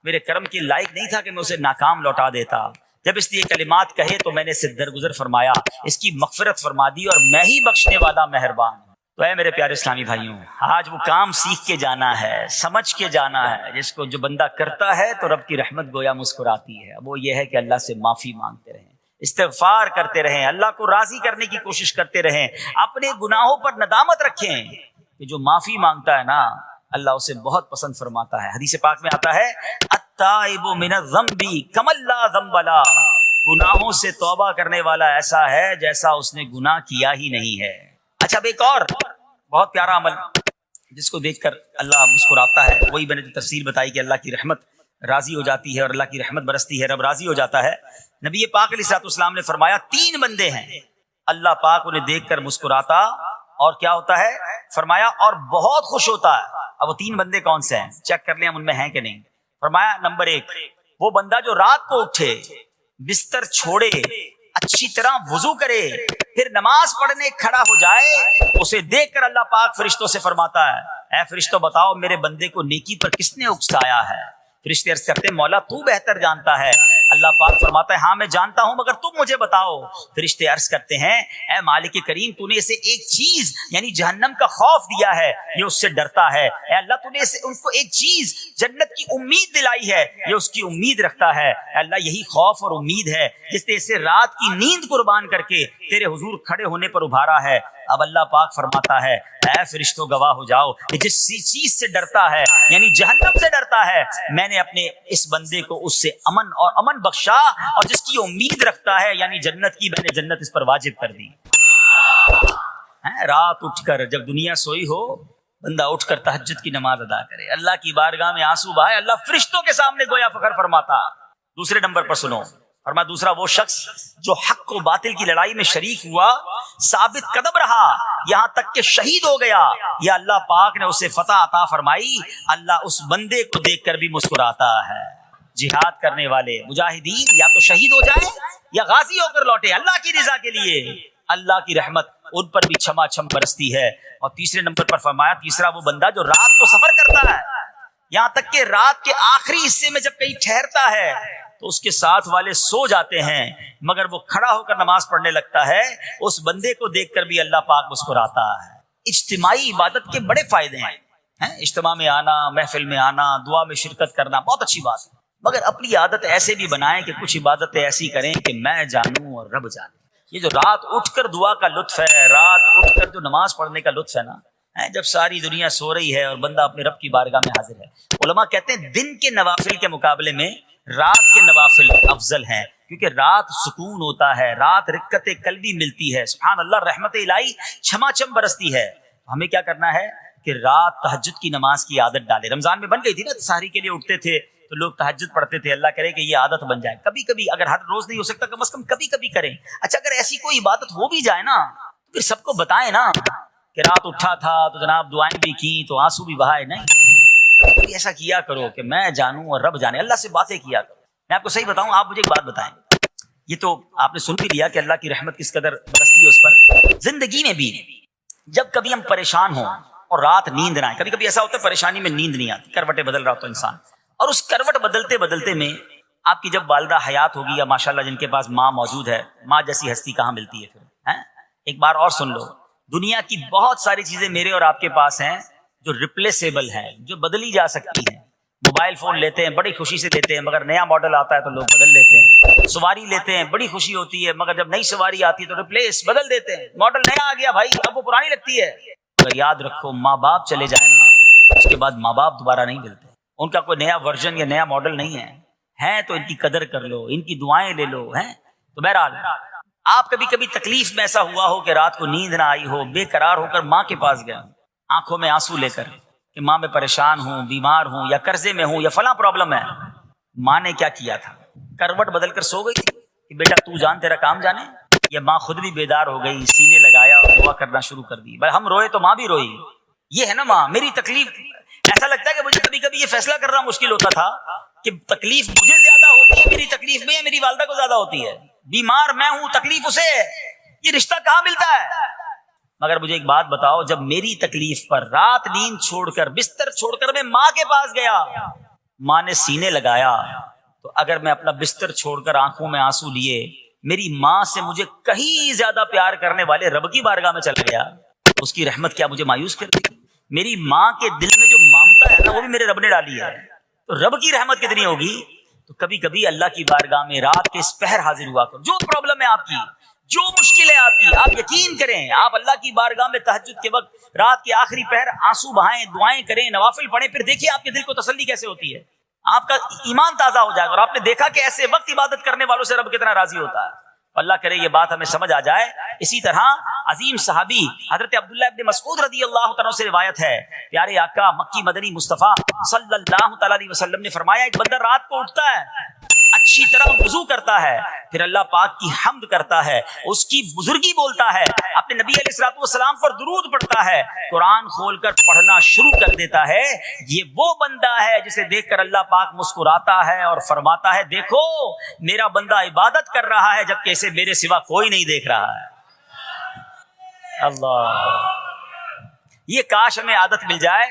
A: میرے کرم کے لائق نہیں تھا کہ میں اسے ناکام لوٹا دیتا. جب اس نے یہ کلمات کہے تو میں نے اسے درگزر فرمایا, اس کی مغفرت فرما دی, اور میں ہی بخشنے والا مہربان ہوں. تو اے میرے پیارے اسلامی بھائیوں, آج وہ کام سیکھ کے جانا ہے, سمجھ کے جانا ہے, جس کو جو بندہ کرتا ہے تو رب کی رحمت گویا مسکراتی ہے. وہ یہ ہے کہ اللہ سے معافی مانگتے رہیں, استغفار کرتے رہیں, اللہ کو راضی کرنے کی کوشش کرتے رہیں, اپنے گناہوں پر ندامت رکھیں. کہ جو معافی مانگتا ہے نا اللہ اسے بہت پسند فرماتا ہے. حدیث پاک میں آتا ہے التائب من الذنب کمن لا ذنب له, گناہوں سے توبہ کرنے والا ایسا ہے جیسا اس نے گناہ کیا ہی نہیں ہے. اچھا اب ایک اور بہت پیارا عمل جس کو دیکھ کر اللہ مسکراتا ہے, وہی میں نے تفصیل بتائی کہ اللہ کی رحمت راضی ہو جاتی ہے اور اللہ کی رحمت برستی ہے, رب راضی ہو جاتا ہے. نبی پاک علیہ الصلوۃ والسلام نے فرمایا 3 بندے ہیں اللہ پاک انہیں دیکھ کر مسکراتا اور کیا ہوتا ہے فرمایا اور بہت خوش ہوتا ہے. اب وہ 3 بندے کون سے ہیں چیک کر لیں ہم ان میں ہیں کہ نہیں. فرمایا نمبر 1 وہ بندہ جو رات کو اٹھے, بستر چھوڑے, اچھی طرح وضو کرے, پھر نماز پڑھنے کھڑا ہو جائے, اسے دیکھ کر اللہ پاک فرشتوں سے فرماتا ہے اے فرشتوں بتاؤ میرے بندے کو نیکی پر کس نے اکسایا ہے. فرشتے عرض کرتے ہیں مولا تو بہتر جانتا ہے. اللہ پاک فرماتا ہے ہاں میں جانتا ہوں مگر تم مجھے بتاؤ. فرشتے عرض کرتے ہیں اے مالک کریم تو نے اسے ایک چیز یعنی جہنم کا خوف دیا ہے, یہ اس سے ڈرتا ہے. اے اللہ تو نے اسے ان کو ایک چیز جنت کی امید دلائی ہے, یہ اس کی امید رکھتا ہے. اے اللہ یہی خوف اور امید ہے جس نے اسے رات کی نیند قربان کر کے تیرے حضور کھڑے ہونے پر ابھارا ہے. اب اللہ پاک فرماتا ہے اے فرشتوں گواہ ہو جاؤ کہ جس چیز سے ڈرتا ہے یعنی جہنم سے ڈرتا ہے میں نے اپنے اس بندے کو اس سے امن بخشا, اور جس کی امید رکھتا ہے یعنی جنت کی میں نے جنت اس پر واجب کر دی. رات اٹھ کر جب دنیا سوئی ہو بندہ اٹھ کر تہجد کی نماز ادا کرے, اللہ کی بارگاہ میں آنسو بہائے, اللہ فرشتوں کے سامنے گویا فخر فرماتا. دوسرے نمبر پر سنو فرمایا دوسرا وہ شخص جو حق و باطل کی لڑائی میں شریک ہوا, ثابت قدم رہا یہاں تک کہ شہید ہو گیا, یا اللہ پاک نے اسے فتح عطا فرمائی. اللہ اس بندے کو دیکھ کر بھی مسکراتا ہے. جہاد کرنے والے مجاہدین یا تو شہید ہو جائیں یا غازی ہو کر لوٹے اللہ کی رضا کے لیے, اللہ کی رحمت ان پر بھی چھما چھم برستی ہے. اور تیسرے نمبر پر فرمایا تیسرا وہ بندہ جو رات کو سفر کرتا ہے, یہاں تک کہ رات کے آخری حصے میں جب کہیں ٹھہرتا ہے تو اس کے ساتھ والے سو جاتے ہیں مگر وہ کھڑا ہو کر نماز پڑھنے لگتا ہے, اس بندے کو دیکھ کر بھی اللہ پاک مسکراتا ہے. اجتماعی عبادت کے بڑے فائدے ہیں, اجتماع میں آنا, محفل میں آنا, دعا میں شرکت کرنا بہت اچھی بات ہے, مگر اپنی عادت ایسے بھی بنائیں کہ کچھ عبادتیں ایسی کریں کہ میں جانوں اور رب جانے. یہ جو رات اٹھ کر دعا کا لطف ہے, رات اٹھ کر جو نماز پڑھنے کا لطف ہے نا, جب ساری دنیا سو رہی ہے اور بندہ اپنے رب کی بارگاہ میں حاضر ہے. علماء کہتے ہیں دن کے نوافل کے مقابلے میں رات کے نوافل افضل ہیں کیونکہ رات سکون ہوتا ہے، رات رقت قلبی ملتی ہے، سبحان اللہ، رحمت الہی چھما چھم برستی ہے۔ ہمیں کیا کرنا ہے کہ رات تہجد کی نماز کی عادت ڈالے۔ رمضان میں بن گئی تھی نا، سحری کے لیے اٹھتے تھے تو لوگ تہجد پڑھتے تھے، اللہ کرے کہ یہ عادت بن جائے۔ کبھی کبھی، اگر ہر روز نہیں ہو سکتا کم از کم کبھی کبھی کریں۔ اچھا اگر ایسی کوئی عبادت ہو بھی جائے نا تو پھر سب کو بتائیں نا کہ رات اٹھا تھا تو جناب دعائیں بھی کی تو آنسو بھی بہائے، نہیں، کبھی ایسا کیا کرو کہ میں جانوں اور رب جانے، اللہ سے باتیں کیا کرو۔ میں آپ کو صحیح بتاؤں، آپ مجھے ایک بات بتائیں، یہ تو آپ نے سن بھی لیا کہ اللہ کی رحمت کس قدر برستی ہے اس پر۔ زندگی میں بھی جب کبھی ہم پریشان ہوں اور رات نیند نہ آئے، کبھی کبھی ایسا ہوتا ہے پریشانی میں نیند نہیں آتی، کروٹیں بدل رہا ہوتا ہے انسان، اور اس کروٹ بدلتے بدلتے میں آپ کی جب والدہ حیات ہوگی یا ماشاءاللہ جن کے پاس ماں موجود ہے، ماں جیسی ہستی کہاں ملتی ہے پھر، ہیں؟ ایک بار اور سن لو، دنیا کی بہت ساری چیزیں میرے اور آپ کے پاس ہیں جو ریپلیسیبل ہیں، جو بدلی جا سکتی ہیں۔ موبائل فون لیتے ہیں، بڑی خوشی سے لیتے ہیں، مگر نیا ماڈل آتا ہے تو لوگ بدل لیتے ہیں۔ سواری لیتے ہیں، بڑی خوشی ہوتی ہے، مگر جب نئی سواری آتی ہے تو ریپلیس بدل دیتے ہیں، ماڈل نیا آ گیا بھائی، اب وہ پرانی لگتی ہے۔ مگر یاد رکھو، ماں باپ چلے جائیں نا، اس کے بعد ماں باپ دوبارہ نہیں ملتے، ان کا کوئی نیا ورژن یا نیا ماڈل نہیں ہے تو ان کی قدر کر لو، ان کی دعائیں لے لو، ہیں تو بہرحال آپ کبھی کبھی تکلیف میں ایسا ہوا ہو کہ رات کو نیند نہ آئی ہو، بے قرار ہو کر ماں کے پاس گیا، آنکھوں میں آنسو لے کر کہ ماں میں پریشان ہوں، بیمار ہوں، یا قرضے میں ہوں، یا فلاں پرابلم ہے۔ ماں نے کیا کیا تھا؟ کروٹ بدل کر سو گئی تھی کہ بیٹا تو جان تیرا کام جانے، یا ماں خود بھی بیدار ہو گئی، سینے لگایا اور دعا کرنا شروع کر دی؟ بھائی ہم روئے تو ماں بھی روئی، یہ ہے نا ماں۔ میری تکلیف، ایسا لگتا ہے کہ مجھے کبھی کبھی یہ فیصلہ کرنا مشکل ہوتا تھا کہ تکلیف مجھے زیادہ ہوتی ہے میری تکلیف میں یا میری والدہ کو زیادہ ہوتی ہے؟ بیمار میں ہوں، تکلیف اسے ہے، یہ رشتہ کہاں ملتا ہے؟ مگر مجھے ایک بات بتاؤ، جب میری تکلیف پر رات نیند چھوڑ کر، بستر چھوڑ کر میں ماں کے پاس گیا، ماں نے سینے لگایا، تو اگر میں اپنا بستر چھوڑ کر آنکھوں میں آنسو لیے میری ماں سے مجھے کہیں زیادہ پیار کرنے والے رب کی بارگاہ میں چلا گیا، اس کی رحمت کیا مجھے مایوس کر دی؟ میری ماں کے دل میں جو ممتا ہے نا، وہ بھی میرے رب نے ڈالی ہے، تو رب کی رحمت کتنی ہوگی؟ تو کبھی کبھی اللہ کی بارگاہ میں رات کے اس پہر حاضر ہوا کرو، جو پرابلم ہے آپ کی، جو مشکل ہے آپ کی، آپ یقین کریں، آپ اللہ کی بارگاہ میں تہجد کے وقت رات کے آخری پہر آنسو بہائیں، دعائیں کریں، نوافل پڑھیں، پھر دیکھیے آپ کے دل کو تسلی کیسے ہوتی ہے، آپ کا ایمان تازہ ہو جائے گا، اور آپ نے دیکھا کہ ایسے وقت عبادت کرنے والوں سے رب کتنا راضی ہوتا ہے۔ اللہ کرے یہ بات ہمیں سمجھ آ جائے۔ اسی طرح عظیم صحابی حضرت عبداللہ ابن مسعود رضی اللہ تعالیٰ سے روایت ہے، پیارے آقا مکی مدنی مصطفیٰ صلی اللہ تعالیٰ علیہ وسلم نے فرمایا، ایک بندہ رات کو اٹھتا ہے، اچھی طرح وضو کرتا ہے، پھر اللہ پاک کی حمد کرتا ہے، اس کی بزرگی بولتا ہے، اپنے نبی علیہ الصلوۃ والسلام پر درود پڑھتا ہے، قرآن کھول کر پڑھنا شروع کر دیتا ہے، یہ وہ بندہ ہے جسے دیکھ کر اللہ پاک مسکراتا ہے اور فرماتا ہے، دیکھو میرا بندہ عبادت کر رہا ہے جبکہ اسے میرے سوا کوئی نہیں دیکھ رہا ہے۔ اللہ، یہ کاش ہمیں عادت مل جائے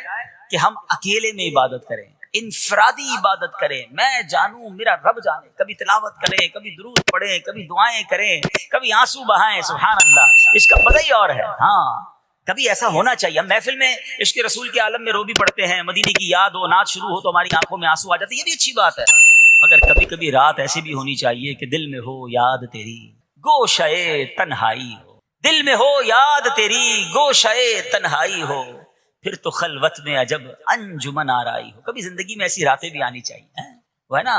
A: کہ ہم اکیلے میں عبادت کریں، انفرادی عبادت کریں، میں جانوں میرا رب جانے، کبھی تلاوت کریں، کبھی درود پڑھیں، کبھی دعائیں کریں، کبھی آنسو بہائیں، سبحان اللہ، اس کا مزہ ہی اور ہے۔ ہاں کبھی ایسا ہونا چاہیے، ہم محفل میں عشق رسول کے عالم میں رو بھی پڑھتے ہیں، مدینے کی یاد ہو، نعت شروع ہو تو ہماری آنکھوں میں آنسو آ جاتے ہیں، یہ بھی اچھی بات ہے، مگر کبھی کبھی رات ایسی بھی ہونی چاہیے کہ دل میں ہو یاد تیری گوشئے تنہائی ہو، دل میں ہو یاد تیری گوشئے تنہائی ہو، پھر تو خلوت میں عجب انجمن آرائی ہو۔ کبھی زندگی میں ایسی راتیں بھی آنی چاہیے، وہ ہے نا،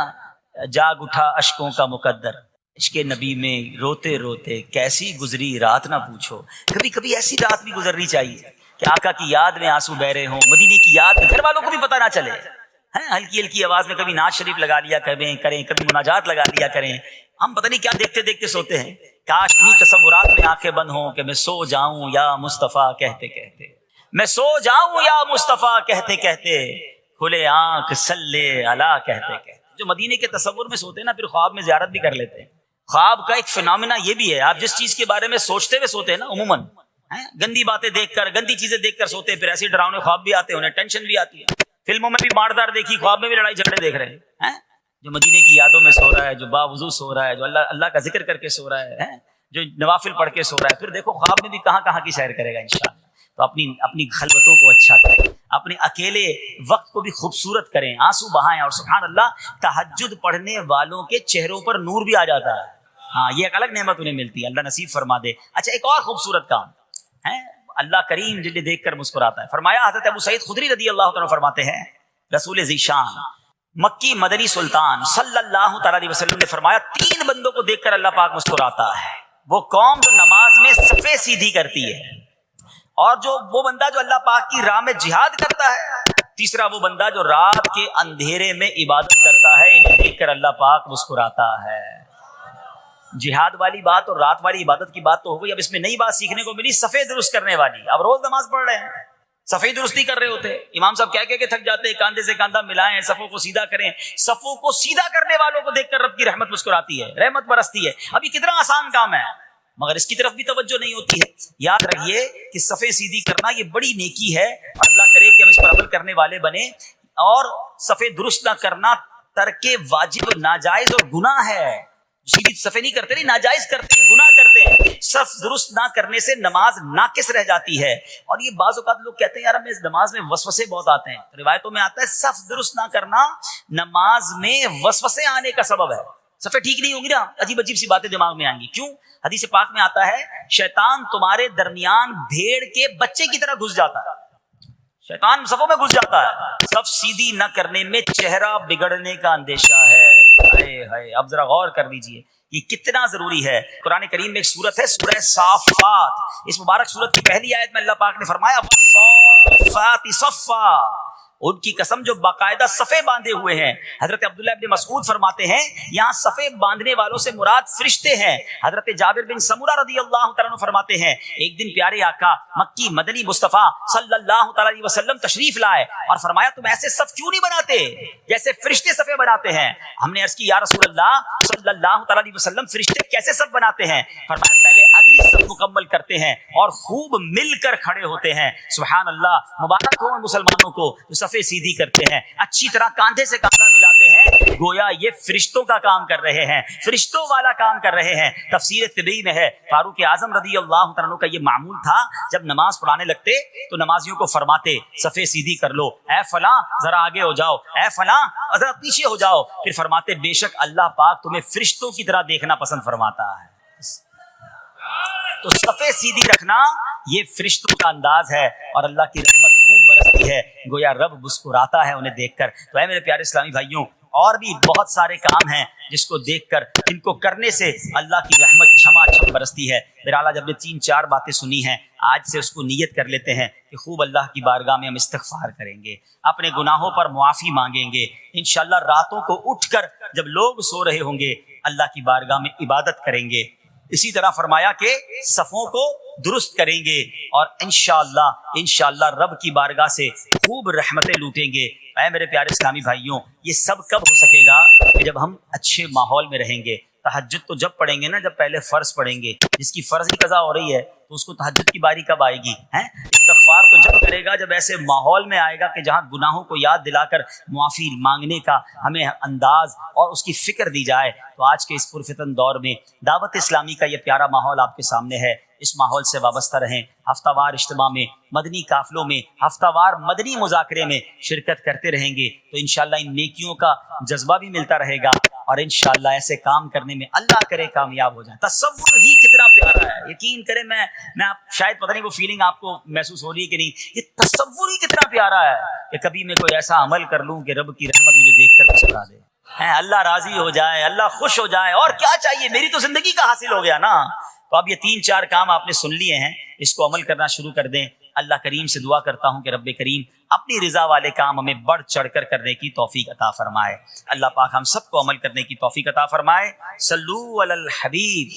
A: جاگ اٹھا اشکوں کا مقدر، عشق نبی میں روتے روتے کیسی گزری رات نہ پوچھو۔ کبھی کبھی ایسی رات بھی گزرنی چاہیے کہ آقا کی یاد میں آنسو بہ رہے ہوں، مدینے کی یاد میں، گھر والوں کو بھی پتہ نہ چلے، ہلکی ہلکی آواز میں کبھی نعت شریف لگا لیا کریں، کبھی مناجات لگا لیا کریں، ہم پتہ نہیں کیا دیکھتے دیکھتے سوتے ہیں۔ کاش انہی تصورات میں آنکھیں بند ہوں کہ میں سو جاؤں یا مصطفیٰ کہتے کہتے، میں سو جاؤں یا مصطفیٰ کہتے کہتے، کھلے آنکھ صلی علی کہتے کہتے۔ جو مدینے کے تصور میں سوتے ہیں نا، پھر خواب میں زیارت بھی کر لیتے ہیں۔ خواب کا ایک فینومینا یہ بھی ہے، آپ جس چیز کے بارے میں سوچتے ہوئے سوتے ہیں نا، عموماً گندی باتیں دیکھ کر، گندی چیزیں دیکھ کر سوتے ہیں، پھر ایسے ڈراؤنے خواب بھی آتے ہیں، انہیں ٹینشن بھی آتی ہے، فلموں میں بھی ماردار دیکھی، خواب میں بھی لڑائی جھگڑے دیکھ رہے ہیں۔ جو مدینے کی یادوں میں سو رہا ہے، جو باوضو سو رہا ہے، جو اللہ کا ذکر کر کے سو رہا ہے، جو نوافل پڑھ کے سو رہا ہے، پھر دیکھو خواب میں بھی کہاں کہاں کی سیر کرے گا انشاءاللہ۔ تو اپنی خلوتوں کو اچھا کریں، اپنے اکیلے وقت کو بھی خوبصورت کریں، آنسو بہائیں، اور سبحان اللہ تہجد پڑھنے والوں کے چہروں پر نور بھی آ جاتا ہے۔ ہاں یہ ایک الگ نعمت انہیں ملتی ہے، اللہ نصیب فرما دے۔ اچھا ایک اور خوبصورت کام ہے، اللہ کریم جنہیں دیکھ کر مسکراتا ہے۔ فرمایا حضرت ابو سعید خدری رضی اللہ عنہ فرماتے ہیں، رسول ذی شان مکی مدنی سلطان صلی اللہ تعالی علیہ وسلم نے فرمایا 3 بندوں کو دیکھ کر اللہ پاک مسکراتا ہے. وہ قوم جو نماز میں صفیں سیدھی کرتی ہے، اور وہ بندہ جو اللہ پاک کی راہ میں جہاد کرتا ہے، تیسرا وہ بندہ جو رات کے اندھیرے میں عبادت کرتا ہے. انہیں دیکھ کر اللہ پاک مسکراتا ہے. جہاد والی بات اور رات والی عبادت کی بات تو ہو گئی. اب اس میں نئی بات سیکھنے کو ملی، صفیں درست کرنے والی. اب روز نماز پڑھ رہے ہیں، صفیں درست نہیں کر رہے ہوتے، امام صاحب کہہ کے تھک جاتے ہیں، کاندھے سے کاندھا ملائیں، صفوں کو سیدھا کریں. صفوں کو سیدھا کرنے والوں کو دیکھ کر رب کی رحمت مسکراتی ہے، رحمت برستی ہے. اب یہ کتنا آسان کام ہے، مگر اس کی طرف بھی توجہ نہیں ہوتی ہے. یاد رکھیے کہ صفیں سیدھی کرنا یہ بڑی نیکی ہے، اور اللہ کرے کہ ہم اس پر عمل کرنے والے بنے. اور صفیں درست نہ کرنا ترک واجب، ناجائز اور گناہ ہے. سیدھی صفیں نہیں کرتے، نہیں، ناجائز کرتے ہیں، گناہ کرتے ہیں. صف درست نہ کرنے سے نماز ناقص رہ جاتی ہے. اور یہ بعض اوقات لوگ کہتے ہیں یار ہمیں اس نماز میں وسوسے بہت آتے ہیں. روایتوں میں آتا ہے صف درست نہ کرنا نماز میں وسوسے آنے کا سبب ہے. صفیں ٹھیک نہیں ہوں گی نا، عجیب عجیب سی باتیں دماغ میں آئیں گی. کیوں؟ حدیث پاک میں آتا ہے شیطان تمہارے درمیان بھیڑ کے بچے کی طرح گھس جاتا ہے. شیطان صفوں میں گھس جاتا ہے. صف سیدھی نہ کرنے میں چہرہ بگڑنے کا اندیشہ ہے. اب ذرا غور کر لیجئے یہ کتنا ضروری ہے. قرآن کریم میں ایک سورت ہے سورہ صافات. اس مبارک سورت کی پہلی آیت میں اللہ پاک نے فرمایا صافات صفا، ان کی قسم جو باقاعدہ صفیں باندھے ہوئے ہیں. حضرت عبداللہ ابن مسعود فرماتے ہیں یہاں صفیں باندھنے والوں سے مراد فرشتے ہیں. حضرت جابر بن سمورہ رضی اللہ تعالیٰ عنہ فرماتے ہیں ایک دن پیارے آقا مکی مدنی مصطفیٰ صلی اللہ تعالیٰ علیہ وسلم تشریف لائے اور فرمایا تم ایسے صف کیوں نہیں بناتے جیسے فرشتے صفیں بناتے ہیں. ہم نے عرض کی یا رسول اللہ صلی اللہ تعالیٰ علیہ وسلم فرشتے کیسے صف بناتے ہیں؟ فرمایا پہلے اگلی صف مکمل کرتے ہیں اور خوب مل کر کھڑے ہوتے ہیں. سبحان اللہ، مبارک ہو مسلمانوں کو صفیں سیدھی کرتے ہیں، اچھی طرح کاندھے سے کاندھا ملاتے ہیں. گویا یہ فرشتوں کا کام کر رہے ہیں، فرشتوں والا کام کر رہے ہیں. تفسیر طبی میں ہے فاروق اعظم رضی اللہ تعالیٰ عنہ کا یہ معمول تھا، جب نماز پڑھانے لگتے تو نمازیوں کو فرماتے صفیں سیدھی کر لو، اے فلاں ذرا آگے ہو جاؤ، اے فلاں ذرا پیچھے ہو جاؤ. پھر فرماتے بے شک اللہ پاک تمہیں فرشتوں کی طرح دیکھنا پسند فرماتا ہے. تو صفیں سیدھی رکھنا یہ فرشتوں کا انداز ہے اور اللہ کی رحمت خوب برستی ہے. گویا رب مسکراتا ہے انہیں دیکھ کر. تو اے میرے پیارے اسلامی بھائیوں، اور بھی بہت سارے کام ہیں جس کو دیکھ کر، جن کو کرنے سے اللہ کی رحمت چھما چھم برستی ہے. بہرحال جب نے 3-4 باتیں سنی ہیں، آج سے اس کو نیت کر لیتے ہیں کہ خوب اللہ کی بارگاہ میں ہم استغفار کریں گے، اپنے گناہوں پر معافی مانگیں گے. انشاءاللہ راتوں کو اٹھ کر جب لوگ سو رہے ہوں گے اللہ کی بارگاہ میں عبادت کریں گے. اسی طرح فرمایا کہ صفوں کو درست کریں گے اور انشاءاللہ رب کی بارگاہ سے خوب رحمتیں لوٹیں گے. اے میرے پیارے اسلامی بھائیوں، یہ سب کب ہو سکے گا کہ جب ہم اچھے ماحول میں رہیں گے. تہجد تو جب پڑھیں گے نا جب پہلے فرض پڑھیں گے. جس کی فرض کی قضا ہو رہی ہے تو اس کو تہجد کی باری کب آئے گی؟ استغفار تو جب کرے گا جب ایسے ماحول میں آئے گا کہ جہاں گناہوں کو یاد دلا کر معافی مانگنے کا ہمیں انداز اور اس کی فکر دی جائے. تو آج کے اس پرفتن دور میں دعوت اسلامی کا یہ پیارا ماحول آپ کے سامنے ہے. اس ماحول سے وابستہ رہیں. ہفتہ وار اجتماع میں، مدنی قافلوں میں، ہفتہ وار مدنی مذاکرے میں شرکت کرتے رہیں گے تو انشاءاللہ ان نیکیوں کا جذبہ بھی ملتا رہے گا اور انشاءاللہ ایسے کام کرنے میں اللہ کرے کامیاب ہو جائیں. تصور ہی کتنا پیارا ہے، یقین کریں. میں آپ شاید پتہ نہیں وہ فیلنگ آپ کو محسوس ہو رہی ہے کہ نہیں، یہ تصور ہی کتنا پیارا ہے کہ کبھی میں کوئی ایسا عمل کر لوں کہ رب کی رحمت مجھے دیکھ کر مسکرا دے، اللہ راضی ہو جائے، اللہ خوش ہو جائے. اور کیا چاہیے، میری تو زندگی کا حاصل ہو گیا نا. تو اب یہ 3-4 کام آپ نے سن لیے ہیں، اس کو عمل کرنا شروع کر دیں. اللہ کریم سے دعا کرتا ہوں کہ رب کریم اپنی رضا والے کام ہمیں بڑھ چڑھ کر کرنے کی توفیق عطا فرمائے. اللہ پاک ہم سب کو عمل کرنے کی توفیق عطا فرمائے. صلو علی الحبیب.